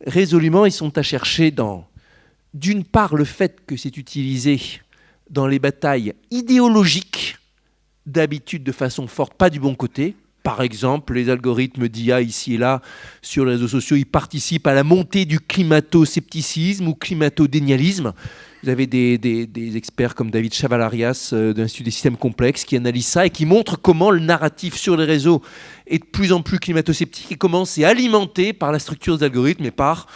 résolument, ils sont à chercher dans, d'une part, le fait que c'est utilisé dans les batailles idéologiques, d'habitude de façon forte, pas du bon côté. Par exemple, les algorithmes d'IA ici et là sur les réseaux sociaux, ils participent à la montée du climato-scepticisme ou climato-dénialisme. Vous avez des experts comme David Chavalarias de l'Institut des systèmes complexes qui analysent ça et qui montrent comment le narratif sur les réseaux est de plus en plus climato-sceptique et comment c'est alimenté par la structure des algorithmes et par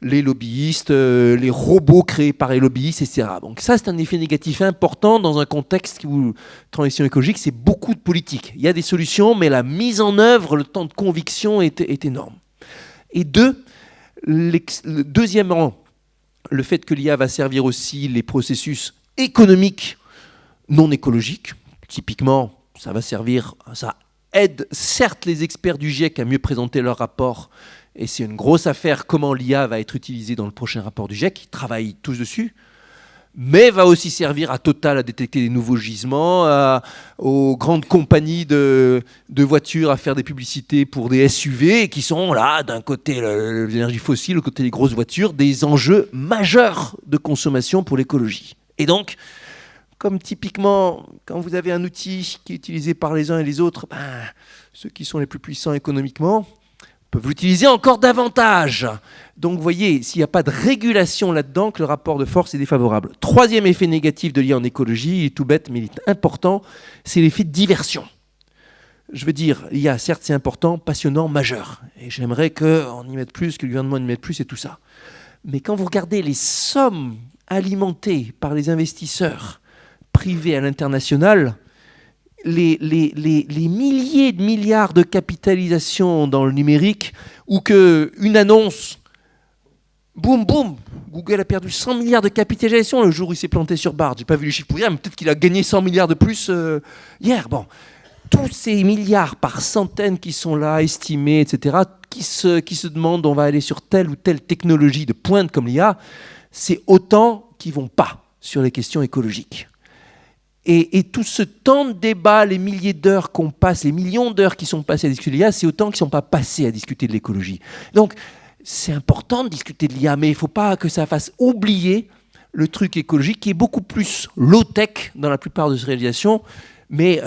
les lobbyistes, les robots créés par les lobbyistes, etc. Donc ça, c'est un effet négatif important dans un contexte où transition écologique, c'est beaucoup de politique. Il y a des solutions, mais la mise en œuvre, le temps de conviction est énorme. Et deuxièmement, le fait que l'IA va servir aussi les processus économiques non écologiques. Typiquement, ça aide certes les experts du GIEC à mieux présenter leurs rapports, et c'est une grosse affaire comment l'IA va être utilisée dans le prochain rapport du GIEC, ils travaillent tous dessus, mais va aussi servir à Total à détecter des nouveaux gisements, aux grandes compagnies de voitures à faire des publicités pour des SUV qui sont là, d'un côté l'énergie fossile, de l'autre côté les grosses voitures, des enjeux majeurs de consommation pour l'écologie. Et donc, comme typiquement, quand vous avez un outil qui est utilisé par les uns et les autres, ceux qui sont les plus puissants économiquement peuvent l'utiliser encore davantage. Donc vous voyez, s'il n'y a pas de régulation là-dedans, que le rapport de force est défavorable. Troisième effet négatif de l'IA en écologie, il est tout bête, mais il est important, c'est l'effet de diversion. Je veux dire, l'IA, certes, c'est important, passionnant, majeur. Et j'aimerais qu'on y mette plus, que le gouvernement y mette plus et tout ça. Mais quand vous regardez les sommes alimentées par les investisseurs privés à l'international, les milliers de milliards de capitalisation dans le numérique, ou qu'une annonce, boum, boum, Google a perdu 100 milliards de capitalisation le jour où il s'est planté sur Bard. J'ai pas vu les chiffres pour hier, mais peut-être qu'il a gagné 100 milliards de plus hier. Bon, tous ces milliards par centaines qui sont là, estimés, etc., qui se demandent on va aller sur telle ou telle technologie de pointe comme l'IA, c'est autant qui vont pas sur les questions écologiques. Et tout ce temps de débat, les milliers d'heures qu'on passe, les millions d'heures qui sont passées à discuter de l'IA, c'est autant qui ne sont pas passés à discuter de l'écologie. Donc, c'est important de discuter de l'IA, mais il ne faut pas que ça fasse oublier le truc écologique qui est beaucoup plus low-tech dans la plupart de ces réalisations, mais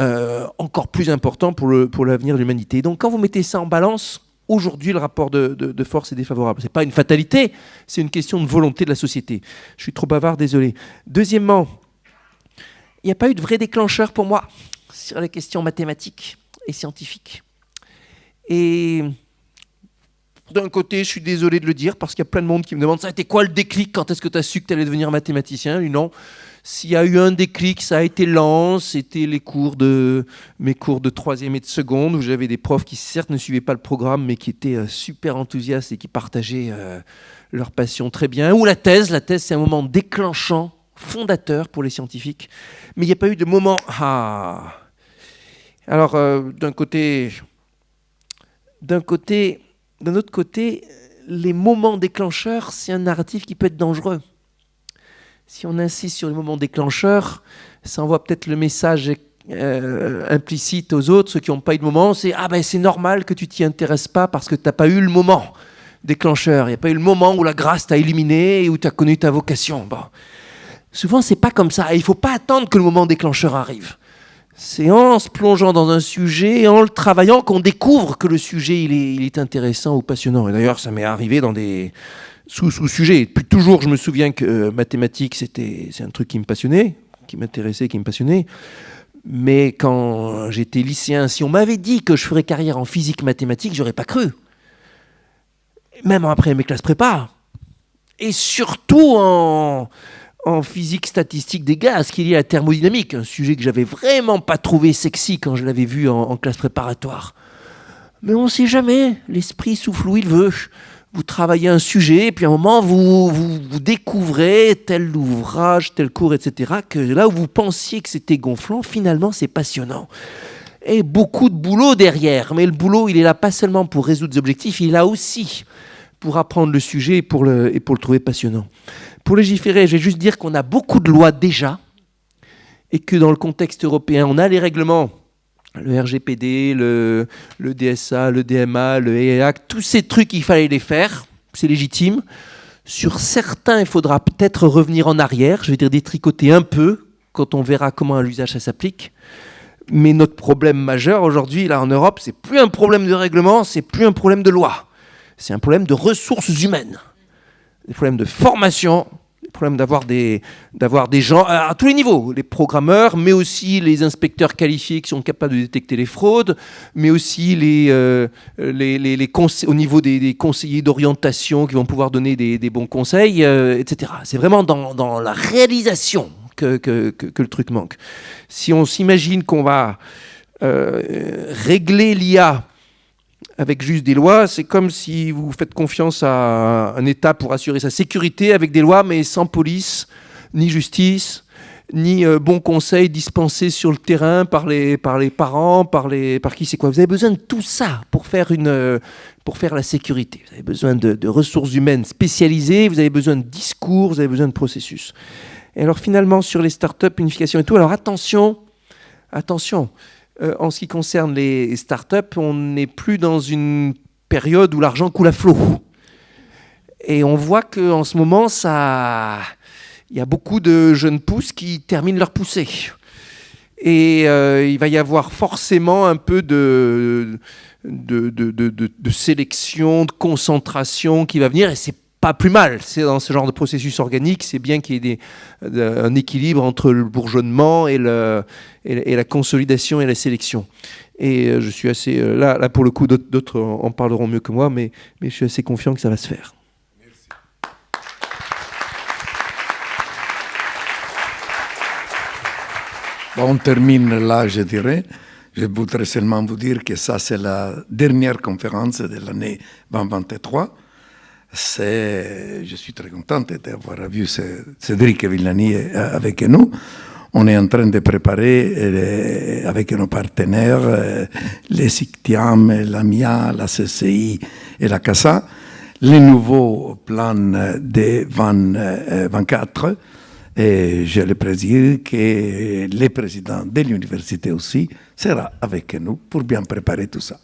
encore plus important pour l'avenir de l'humanité. Donc, quand vous mettez ça en balance, aujourd'hui, le rapport de force est défavorable. Ce n'est pas une fatalité, c'est une question de volonté de la société. Je suis trop bavard, désolé. Deuxièmement, il n'y a pas eu de vrai déclencheur pour moi sur les questions mathématiques et scientifiques. Et d'un côté, je suis désolé de le dire, parce qu'il y a plein de monde qui me demande ça a été quoi le déclic, quand est-ce que tu as su que tu allais devenir mathématicien? Lui, non. S'il y a eu un déclic, ça a été lent, c'était mes cours de 3e et de seconde, où j'avais des profs qui certes ne suivaient pas le programme, mais qui étaient super enthousiastes et qui partageaient leur passion très bien. Ou la thèse, c'est un moment déclenchant, fondateur pour les scientifiques, mais il n'y a pas eu de moment. Alors, d'un autre côté, les moments déclencheurs, c'est un narratif qui peut être dangereux. Si on insiste sur les moments déclencheurs, ça envoie peut-être le message implicite aux autres, ceux qui n'ont pas eu de moment, c'est c'est normal que tu t'y intéresses pas parce que tu n'as pas eu le moment déclencheur. Il n'y a pas eu le moment où la grâce t'a illuminé et où tu as connu ta vocation. Bon. Souvent, c'est pas comme ça. Il ne faut pas attendre que le moment déclencheur arrive. C'est en se plongeant dans un sujet, en le travaillant, qu'on découvre que le sujet il est intéressant ou passionnant. Et d'ailleurs, ça m'est arrivé dans des sous-sujets. Depuis toujours, je me souviens que mathématiques, c'est un truc qui me passionnait, qui m'intéressait, qui me passionnait. Mais quand j'étais lycéen, si on m'avait dit que je ferais carrière en physique mathématique, j'aurais pas cru. Même après mes classes prépa. Et surtout en physique statistique des gaz, qui est lié à la thermodynamique, un sujet que j'avais vraiment pas trouvé sexy quand je l'avais vu en classe préparatoire. Mais on sait jamais, l'esprit souffle où il veut. vous travaillez un sujet, et puis à un moment, vous découvrez tel ouvrage, tel cours, etc., que là où vous pensiez que c'était gonflant, finalement, c'est passionnant. Et beaucoup de boulot derrière. Mais le boulot, il est là pas seulement pour résoudre des objectifs, il est là aussi pour apprendre le sujet et pour le trouver passionnant. Pour légiférer, je vais juste dire qu'on a beaucoup de lois déjà, et que dans le contexte européen, on a les règlements, le RGPD, le DSA, le DMA, le EEAC, tous ces trucs, il fallait les faire, c'est légitime. Sur certains, il faudra peut-être revenir en arrière, je vais dire détricoter un peu, quand on verra comment à l'usage ça s'applique. Mais notre problème majeur aujourd'hui, là en Europe, c'est plus un problème de règlement, c'est plus un problème de loi. C'est un problème de ressources humaines, des problèmes de formation, des problèmes d'avoir des gens à tous les niveaux, les programmeurs, mais aussi les inspecteurs qualifiés qui sont capables de détecter les fraudes, mais aussi au niveau des conseillers d'orientation qui vont pouvoir donner des bons conseils, etc. C'est vraiment dans la réalisation que le truc manque. Si on s'imagine qu'on va régler l'IA avec juste des lois, c'est comme si vous faites confiance à un État pour assurer sa sécurité avec des lois, mais sans police, ni justice, ni bons conseils dispensés sur le terrain par les parents, par qui c'est quoi. Vous avez besoin de tout ça pour faire la sécurité. Vous avez besoin de ressources humaines spécialisées, vous avez besoin de discours, vous avez besoin de processus. Et alors finalement, sur les startups, unification et tout, alors attention, en ce qui concerne les startups, on n'est plus dans une période où l'argent coule à flot. Et on voit qu'en ce moment, il y a beaucoup de jeunes pousses qui terminent leur poussée. Et il va y avoir forcément un peu de sélection, de concentration qui va venir, et c'est pas plus mal. C'est dans ce genre de processus organique, c'est bien qu'il y ait un équilibre entre le bourgeonnement et la consolidation et la sélection. Et je suis assez... Là pour le coup, d'autres en parleront mieux que moi, mais je suis assez confiant que ça va se faire. Merci. Bon, on termine là, je dirais. Je voudrais seulement vous dire que ça, c'est la dernière conférence de l'année 2023. Je suis très contente d'avoir vu Cédric Villani avec nous. On est en train de préparer avec nos partenaires, les ICTIAM, la MIA, la CCI et la CASA, les nouveaux plans de 2024. Et j'ai le plaisir que le président de l'université aussi sera avec nous pour bien préparer tout ça.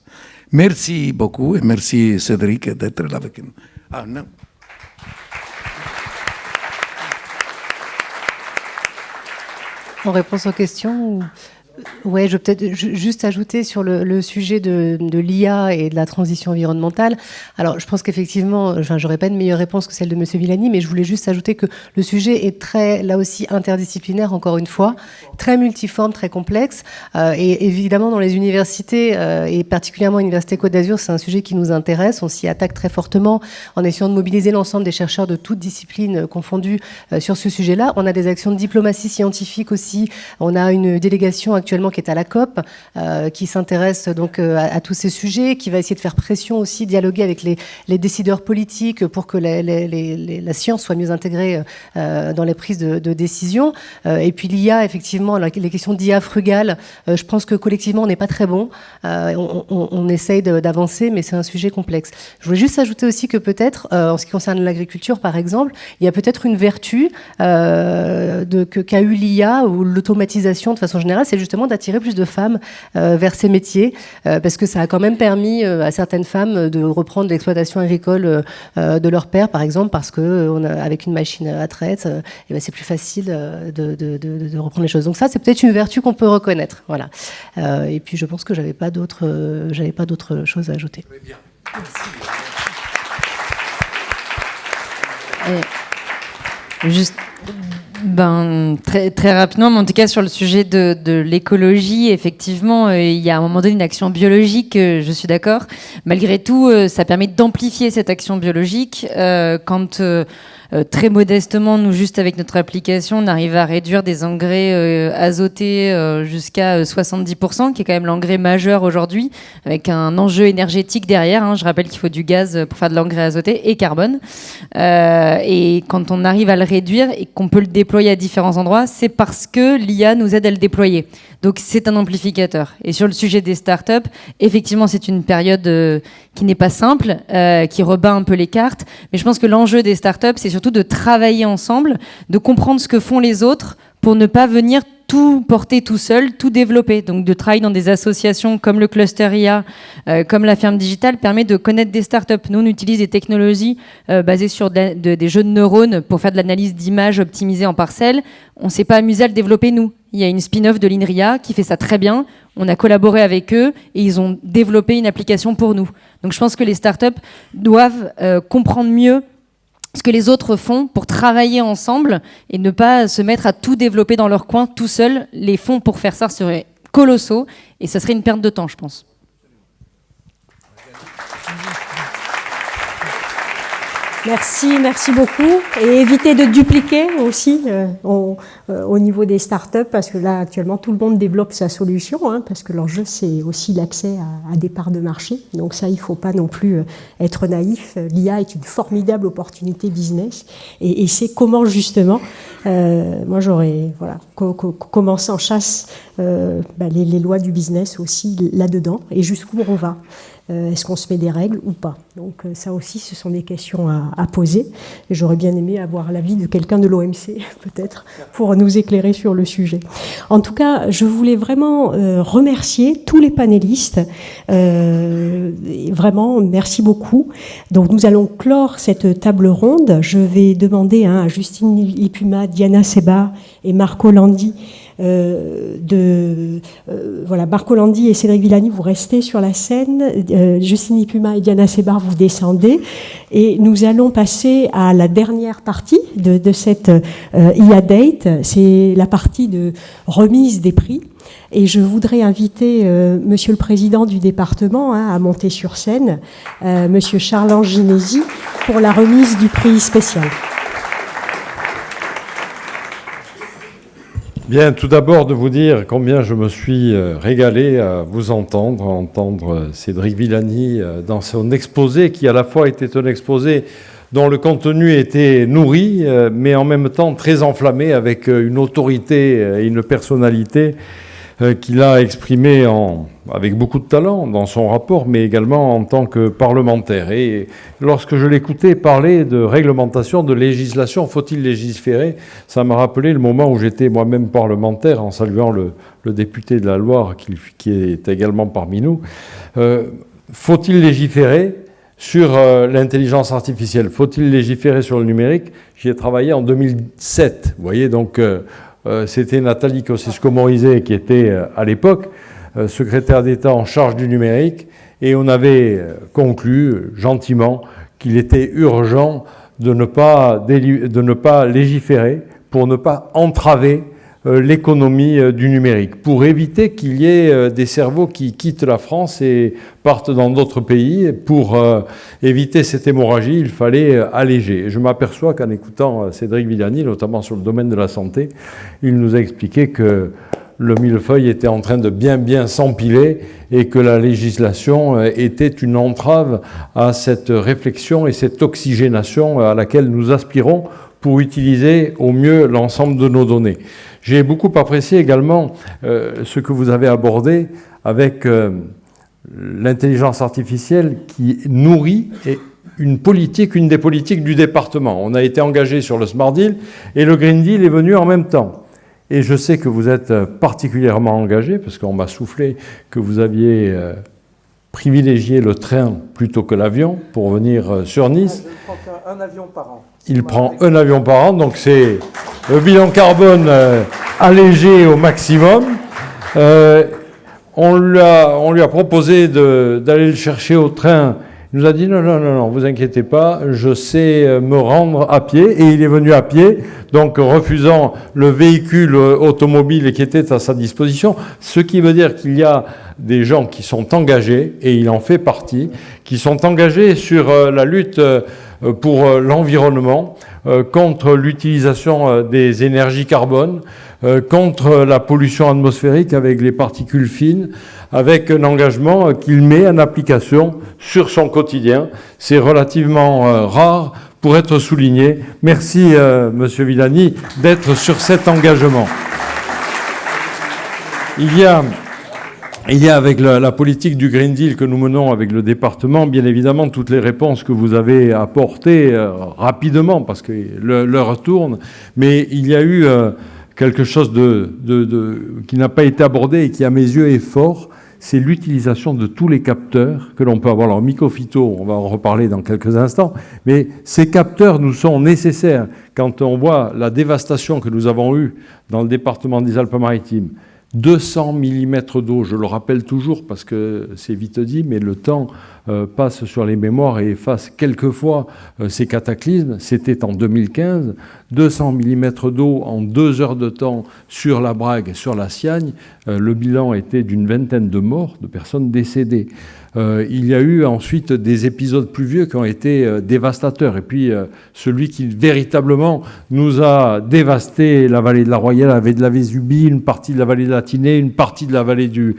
Merci beaucoup et merci Cédric d'être là avec nous. Ah non. En réponse aux questions ouais, je vais peut-être juste ajouter sur le sujet de l'IA et de la transition environnementale. Alors, je pense qu'effectivement, j'aurais pas une meilleure réponse que celle de M. Villani, mais je voulais juste ajouter que le sujet est très, là aussi, interdisciplinaire, encore une fois, très multiforme, très complexe. Et évidemment, dans les universités, et particulièrement à l'Université Côte d'Azur, c'est un sujet qui nous intéresse. On s'y attaque très fortement en essayant de mobiliser l'ensemble des chercheurs de toutes disciplines confondues sur ce sujet-là. On a des actions de diplomatie scientifique aussi. On a une délégation actuellement qui est à la COP, qui s'intéresse donc à tous ces sujets, qui va essayer de faire pression aussi, dialoguer avec les décideurs politiques pour que la science soit mieux intégrée dans les prises de décision. Et puis l'IA, effectivement, les questions d'IA frugale, je pense que collectivement, on n'est pas très bon. On essaye d'avancer, mais c'est un sujet complexe. Je voulais juste ajouter aussi que peut-être, en ce qui concerne l'agriculture, par exemple, il y a peut-être une vertu qu'a eu l'IA ou l'automatisation de façon générale, c'est justement d'attirer plus de femmes vers ces métiers, parce que ça a quand même permis à certaines femmes de reprendre l'exploitation agricole de leur père, par exemple, parce que avec une machine à traite, c'est plus facile de reprendre les choses. Donc ça, c'est peut-être une vertu qu'on peut reconnaître. Voilà. Et puis je pense que j'avais pas d'autres choses à ajouter. Très bien. Merci. Juste très, très rapidement, mais en tout cas sur le sujet de l'écologie, effectivement, il y a à un moment donné une action biologique, je suis d'accord. Malgré tout, ça permet d'amplifier cette action biologique quand très modestement, nous, juste avec notre application, on arrive à réduire des engrais azotés jusqu'à 70%, qui est quand même l'engrais majeur aujourd'hui, avec un enjeu énergétique derrière. Hein. Je rappelle qu'il faut du gaz pour faire de l'engrais azoté et carbone. Et quand on arrive à le réduire et qu'on peut le déployer à différents endroits, c'est parce que l'IA nous aide à le déployer. Donc c'est un amplificateur. Et sur le sujet des startups, effectivement, c'est une période qui n'est pas simple, qui rebat un peu les cartes. Mais je pense que l'enjeu des startups, c'est surtout de travailler ensemble, de comprendre ce que font les autres pour ne pas venir tout porter tout seul, tout développer. Donc de travailler dans des associations comme le Cluster IA, comme la Ferme Digitale, permet de connaître des startups. Nous, on utilise des technologies basées sur des jeux de neurones pour faire de l'analyse d'images optimisée en parcelles. On ne s'est pas amusé à le développer, nous. Il y a une spin-off de l'INRIA qui fait ça très bien. On a collaboré avec eux et ils ont développé une application pour nous. Donc je pense que les startups doivent comprendre mieux ce que les autres font pour travailler ensemble et ne pas se mettre à tout développer dans leur coin tout seul. Les fonds pour faire ça seraient colossaux et ça serait une perte de temps, je pense. Merci beaucoup. Et évitez de dupliquer aussi au niveau des startups, parce que là, actuellement, tout le monde développe sa solution, hein, parce que l'enjeu, c'est aussi l'accès à des parts de marché. Donc ça, il ne faut pas non plus être naïf. L'IA est une formidable opportunité business. Et c'est comment, justement, moi, j'aurais commencé en chasse les lois du business aussi là-dedans, et jusqu'où on va. Est-ce qu'on se met des règles ou pas? Donc ça aussi, ce sont des questions à poser. Et j'aurais bien aimé avoir l'avis de quelqu'un de l'OMC, peut-être, pour nous éclairer sur le sujet. En tout cas, je voulais vraiment remercier tous les panélistes. Vraiment, merci beaucoup. Donc nous allons clore cette table ronde. Je vais demander à Justine Lipuma, Diana Seba et Marco Landi Marco Landi et Cédric Villani, vous restez sur la scène. Justine Lipuma et Diana Sebar, vous descendez. Et nous allons passer à la dernière partie de cette IA Date. C'est la partie de remise des prix. Et je voudrais inviter Monsieur le Président du département à monter sur scène, Monsieur Charles Ginesi, pour la remise du prix spécial. Bien, tout d'abord de vous dire combien je me suis régalé à vous entendre Cédric Villani dans son exposé, qui à la fois était un exposé dont le contenu était nourri, mais en même temps très enflammé, avec une autorité et une personnalité qu'il a exprimée avec beaucoup de talent dans son rapport, mais également en tant que parlementaire. Et lorsque je l'écoutais parler de réglementation, de législation, faut-il légiférer, ça m'a rappelé le moment où j'étais moi-même parlementaire, en saluant le député de la Loire qui est également parmi nous. Faut-il légiférer sur l'intelligence artificielle? Faut-il légiférer sur le numérique? J'y ai travaillé en 2007, vous voyez, donc c'était Nathalie Kosciusko-Morizet qui était à l'époque secrétaire d'État en charge du numérique, et on avait conclu gentiment qu'il était urgent de ne pas légiférer pour ne pas entraver l'économie du numérique, pour éviter qu'il y ait des cerveaux qui quittent la France et partent dans d'autres pays. Pour éviter cette hémorragie, il fallait alléger. Et je m'aperçois qu'en écoutant Cédric Villani, notamment sur le domaine de la santé, il nous a expliqué que le millefeuille était en train de bien s'empiler et que la législation était une entrave à cette réflexion et cette oxygénation à laquelle nous aspirons pour utiliser au mieux l'ensemble de nos données. J'ai beaucoup apprécié également ce que vous avez abordé avec l'intelligence artificielle qui nourrit une des politiques du département. On a été engagé sur le Smart Deal et le Green Deal est venu en même temps. Et je sais que vous êtes particulièrement engagé, parce qu'on m'a soufflé que vous aviez privilégié le train plutôt que l'avion pour venir sur Nice. Il prend qu'un avion par an. Il prend un avion par an, donc c'est le bilan carbone allégé au maximum. On lui a proposé d'aller le chercher au train. Il nous a dit non, vous inquiétez pas, je sais me rendre à pied. Et il est venu à pied, donc refusant le véhicule automobile qui était à sa disposition. Ce qui veut dire qu'il y a des gens qui sont engagés, et il en fait partie, qui sont engagés sur la lutte pour l'environnement, contre l'utilisation des énergies carbone, contre la pollution atmosphérique avec les particules fines, avec un engagement qu'il met en application sur son quotidien. C'est relativement rare pour être souligné. Merci, Monsieur Villani, d'être sur cet engagement. Il y a avec la politique du Green Deal que nous menons avec le département, bien évidemment, toutes les réponses que vous avez apportées rapidement, parce que l'heure tourne, mais il y a eu quelque chose qui n'a pas été abordé et qui, à mes yeux, est fort, c'est l'utilisation de tous les capteurs que l'on peut avoir. Alors, Mycophyto, on va en reparler dans quelques instants, mais ces capteurs nous sont nécessaires quand on voit la dévastation que nous avons eue dans le département des Alpes-Maritimes. 200 mm d'eau, je le rappelle toujours parce que c'est vite dit, mais le temps passe sur les mémoires et efface quelquefois ces cataclysmes. C'était en 2015, 200 mm d'eau en 2 heures de temps sur la Brague, sur la Siagne. Le bilan était d'une vingtaine de morts, de personnes décédées. Il y a eu ensuite des épisodes pluvieux qui ont été dévastateurs. Et puis celui qui véritablement nous a dévasté la vallée de la Royale, la vallée de la Vésubie, une partie de la vallée de la Tinée, une partie de la vallée du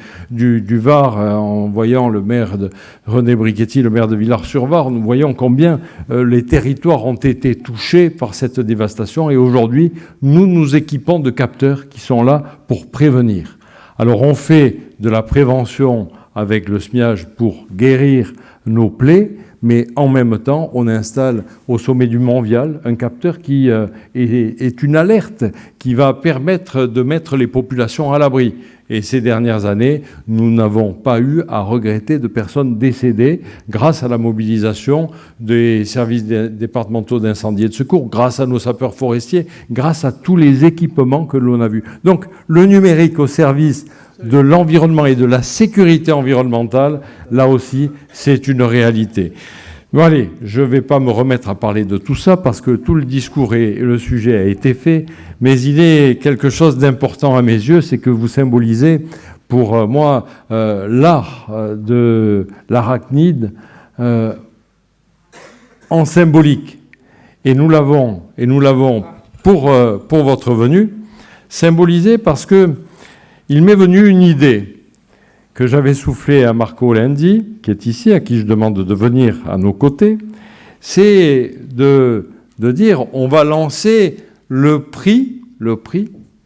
Var, en voyant le maire de René Brichetti, le maire de Villars-sur-Var, nous voyons combien les territoires ont été touchés par cette dévastation. Et aujourd'hui, nous nous équipons de capteurs qui sont là pour prévenir. Alors on fait de la prévention avec le SMIAG pour guérir nos plaies, mais en même temps, on installe au sommet du Mont-Vial un capteur qui est une alerte qui va permettre de mettre les populations à l'abri. Et ces dernières années, nous n'avons pas eu à regretter de personnes décédées grâce à la mobilisation des services départementaux d'incendie et de secours, grâce à nos sapeurs forestiers, grâce à tous les équipements que l'on a vus. Donc le numérique au service de l'environnement et de la sécurité environnementale, là aussi, c'est une réalité. Bon allez, je ne vais pas me remettre à parler de tout ça parce que tout le discours et le sujet a été fait, mais il est quelque chose d'important à mes yeux, c'est que vous symbolisez pour moi l'art de l'arachnide en symbolique. Et nous l'avons pour votre venue, symbolisé parce que il m'est venu une idée que j'avais soufflée à Marco Lendi, qui est ici, à qui je demande de venir à nos côtés, c'est de dire on va lancer le prix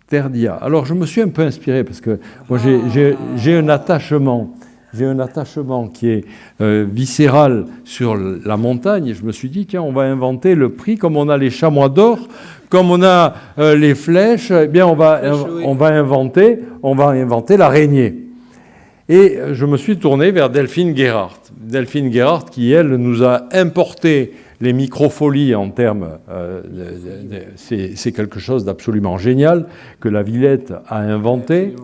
Terdia. Alors je me suis un peu inspiré parce que moi j'ai un attachement qui est viscéral sur la montagne et je me suis dit tiens on va inventer le prix comme on a les chamois d'or, comme on a les flèches, eh bien on va inventer l'araignée. Et je me suis tourné vers Delphine Guérard. Delphine Guérard qui, elle, nous a importé les microfolies en termes... c'est quelque chose d'absolument génial que la Villette a inventé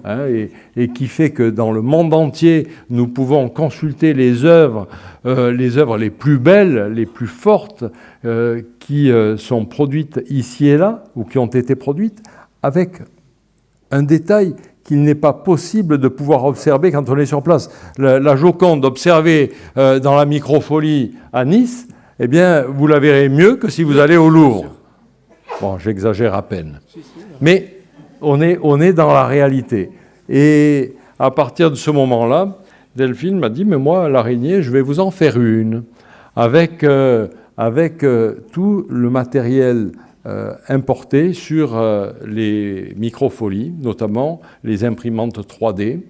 et qui fait que dans le monde entier, nous pouvons consulter les œuvres les plus belles, les plus fortes qui sont produites ici et là ou qui ont été produites avec un détail qu'il n'est pas possible de pouvoir observer quand on est sur place. La Joconde observée dans la microfolie à Nice, eh bien, vous la verrez mieux que si vous allez au Louvre. Bon, j'exagère à peine. Mais on est dans la réalité. Et à partir de ce moment-là, Delphine m'a dit, mais moi, l'araignée, je vais vous en faire une, avec tout le matériel importé sur les microfolies, notamment les imprimantes 3D.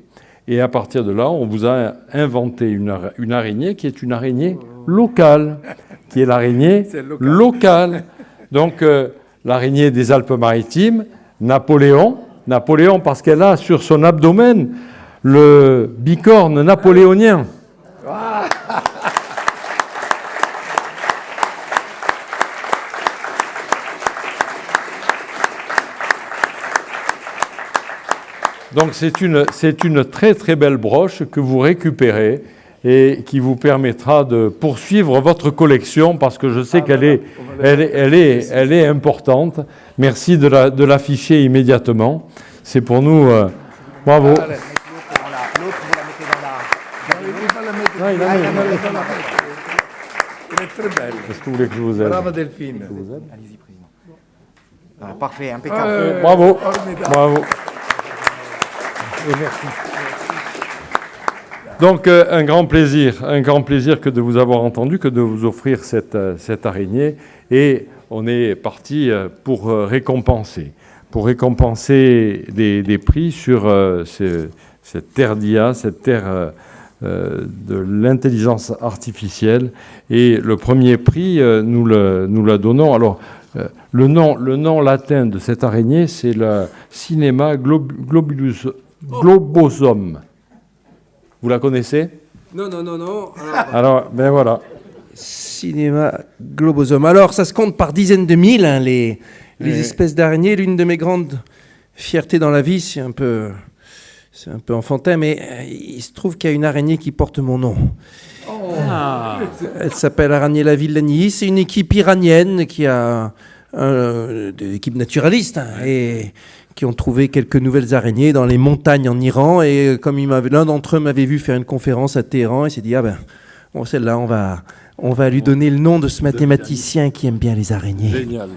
Et à partir de là, on vous a inventé une araignée qui est une araignée locale, qui est l'araignée locale. Donc, l'araignée des Alpes-Maritimes, Napoléon parce qu'elle a sur son abdomen le bicorne napoléonien. Donc c'est une très très belle broche que vous récupérez et qui vous permettra de poursuivre votre collection parce que je sais qu'elle est importante. Merci de l'afficher immédiatement. C'est pour nous... bravo. L'autre, vous la mettez dans la... Elle est très belle. Est-ce que vous voulez que je vous aide? Bravo Delphine. Allez-y, président. Parfait, impeccable. Bravo, bravo. Et merci. Donc un grand plaisir que de vous avoir entendu, que de vous offrir cette araignée. Et on est parti pour récompenser des prix sur cette terre d'IA, cette terre de l'intelligence artificielle. Et le premier prix, nous la donnons. Alors, le nom latin de cette araignée, c'est le Cinema globosum. Vous la connaissez? Non. Alors, ben voilà. Cinema globosum. Alors, ça se compte par dizaines de mille, hein, les espèces d'araignées. L'une de mes grandes fiertés dans la vie, c'est un peu enfantin, mais il se trouve qu'il y a une araignée qui porte mon nom. Elle s'appelle Araignée la Villani. C'est une équipe iranienne qui a des équipes naturalistes, hein, et qui ont trouvé quelques nouvelles araignées dans les montagnes en Iran. Et comme l'un d'entre eux m'avait vu faire une conférence à Téhéran, il s'est dit celle-là, on va lui donner le nom de ce mathématicien qui aime bien les araignées. Génial.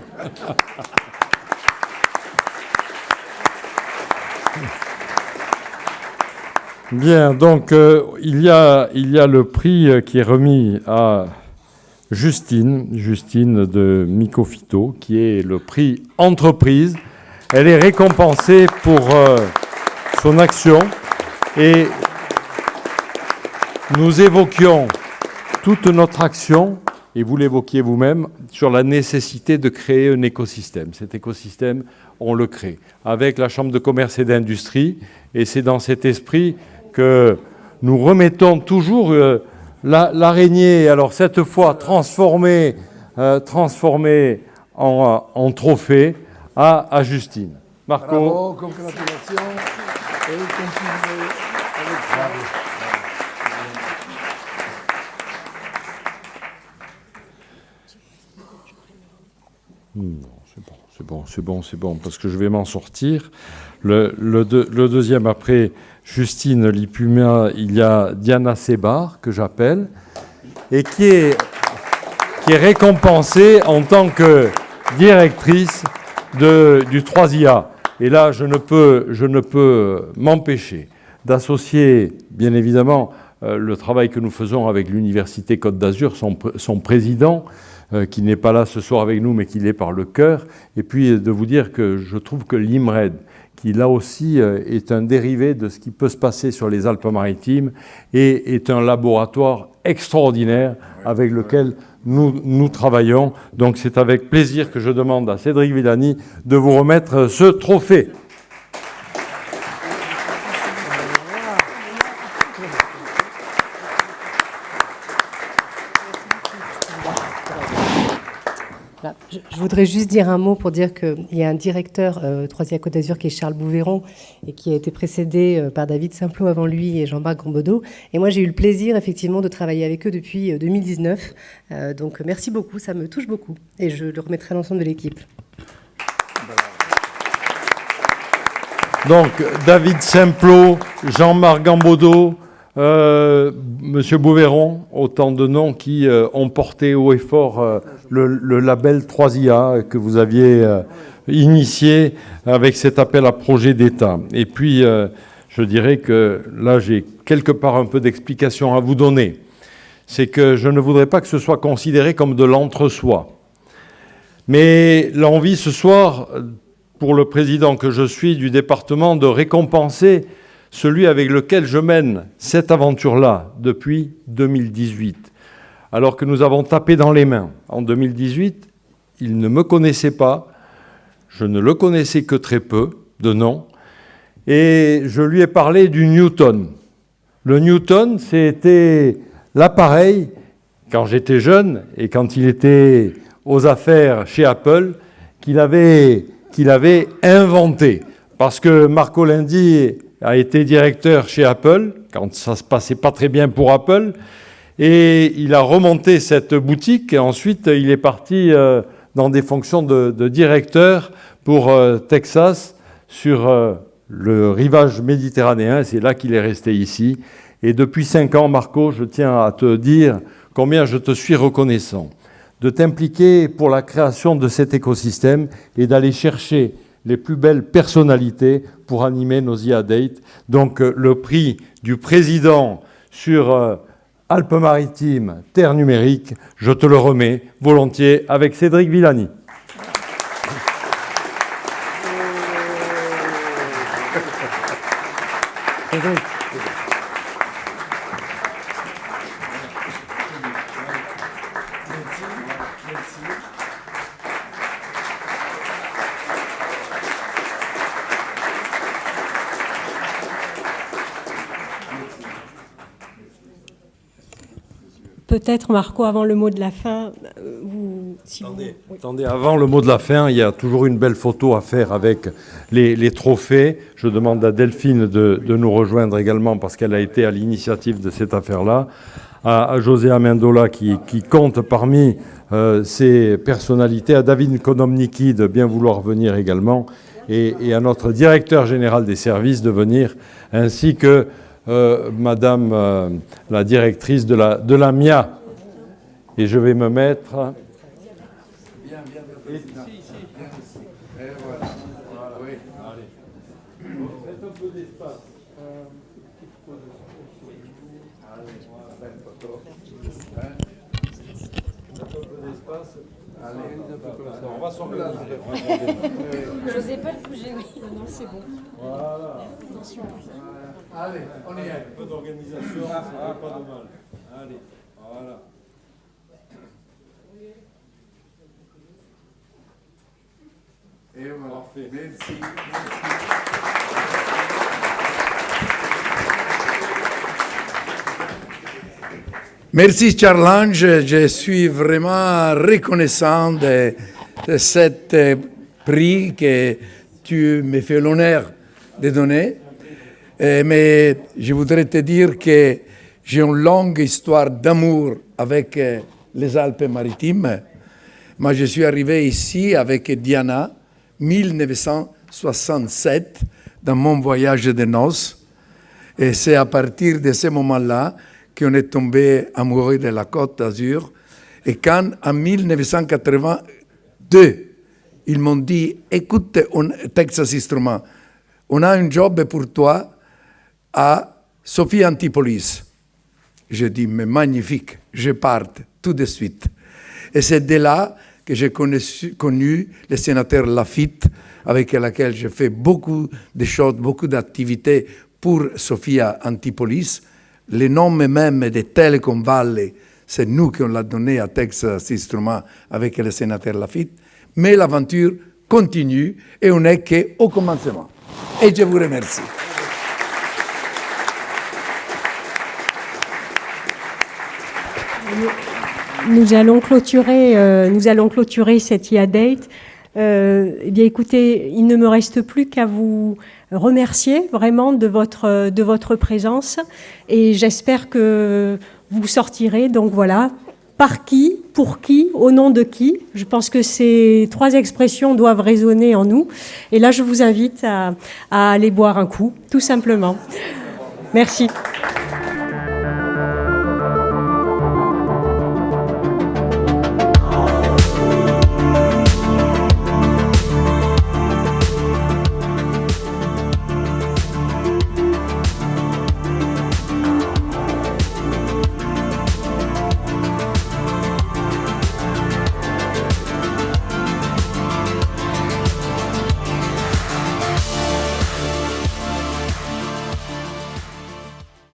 Bien, donc il y a le prix qui est remis à Justine de Mycophyto, qui est le prix entreprise. Elle est récompensée pour son action, et nous évoquions toute notre action, et vous l'évoquiez vous-même, sur la nécessité de créer un écosystème. Cet écosystème, on le crée avec la Chambre de commerce et d'industrie, et c'est dans cet esprit que nous remettons toujours l'araignée, alors cette fois transformée en trophée, à Justine. Marco. Bravo, congratulations. Et continuez avec ça. C'est bon, parce que je vais m'en sortir. Le deuxième, après Justine Lipuma, il y a Diana Sebar, que j'appelle, et qui est récompensée en tant que directrice du 3IA. Et là, je ne peux m'empêcher d'associer, bien évidemment, le travail que nous faisons avec l'Université Côte d'Azur, son président, qui n'est pas là ce soir avec nous, mais qui l'est par le cœur, et puis de vous dire que je trouve que l'IMRED, qui là aussi est un dérivé de ce qui peut se passer sur les Alpes-Maritimes, et est un laboratoire extraordinaire avec lequel nous travaillons. Donc c'est avec plaisir que je demande à Cédric Villani de vous remettre ce trophée. Je voudrais juste dire un mot pour dire qu'il y a un directeur 3e Côte d'Azur qui est Charles Bouveron et qui a été précédé par David Simplot avant lui et Jean-Marc Gambodo. Et moi, j'ai eu le plaisir effectivement de travailler avec eux depuis 2019. Donc merci beaucoup, ça me touche beaucoup. Et je le remettrai à l'ensemble de l'équipe. Donc David Simplot, Jean-Marc Gambodo, Monsieur Bouveron, autant de noms qui ont porté haut et fort le label 3IA que vous aviez initié avec cet appel à projet d'État. Et puis, je dirais que là, j'ai quelque part un peu d'explication à vous donner. C'est que je ne voudrais pas que ce soit considéré comme de l'entre-soi. Mais l'envie ce soir, pour le président que je suis du département, de récompenser celui avec lequel je mène cette aventure-là depuis 2018. Alors que nous avons tapé dans les mains. En 2018, il ne me connaissait pas, je ne le connaissais que très peu, de nom, et je lui ai parlé du Newton. Le Newton, c'était l'appareil, quand j'étais jeune, et quand il était aux affaires chez Apple, qu'il avait inventé. Parce que Marco Lindi a été directeur chez Apple, quand ça ne se passait pas très bien pour Apple, et il a remonté cette boutique, et ensuite il est parti dans des fonctions de directeur pour Texas, sur le rivage méditerranéen, c'est là qu'il est resté ici. Et depuis 5 ans, Marco, je tiens à te dire combien je te suis reconnaissant de t'impliquer pour la création de cet écosystème et d'aller chercher les plus belles personnalités pour animer nos IA Dates. Donc le prix du président sur Alpes-Maritimes, Terre numérique, je te le remets volontiers avec Cédric Villani. Peut-être, Marco, avant le mot de la fin, Attendez, avant le mot de la fin, il y a toujours une belle photo à faire avec les trophées. Je demande à Delphine de nous rejoindre également parce qu'elle a été à l'initiative de cette affaire-là. À José Amendola qui compte parmi ces personnalités, à David Konomniki de bien vouloir venir également et à notre directeur général des services de venir, ainsi que Madame la directrice de la MIA. Et je vais me mettre... On va s'organiser. J'osais pas le bouger, oui. Non, c'est bon. Voilà. Attention. Allez, on y est. Un peu d'organisation, ça fait pas de mal. Allez, voilà. Et voilà. Parfait. Merci. Merci Charles-Ange, je suis vraiment reconnaissant de cet prix que tu me fais l'honneur de donner. Mais je voudrais te dire que j'ai une longue histoire d'amour avec les Alpes-Maritimes. Moi, je suis arrivé ici avec Diana, 1967, dans mon voyage de noces. Et c'est à partir de ce moment-là qu'on est tombé amoureux de la Côte d'Azur. Et quand, en 1982, ils m'ont dit, écoute, Texas Instruments, on a un job pour toi à Sophia Antipolis. Je dis, mais magnifique, je pars tout de suite. Et c'est de là que j'ai connu le sénateur Lafitte, avec lequel j'ai fait beaucoup de choses, beaucoup d'activités pour Sophia Antipolis. Le nom même de Telecom Valley, c'est nous qui l'a donné à Texas Instruments avec le sénateur Lafitte. Mais l'aventure continue et on n'est qu'au commencement. Et je vous remercie. Nous allons clôturer cette IA Date. Eh bien, écoutez, il ne me reste plus qu'à vous remercier vraiment de votre présence et j'espère que vous sortirez. Donc voilà, par qui, pour qui, au nom de qui. Je pense que ces trois expressions doivent résonner en nous. Et là, je vous invite à aller boire un coup, tout simplement. Merci.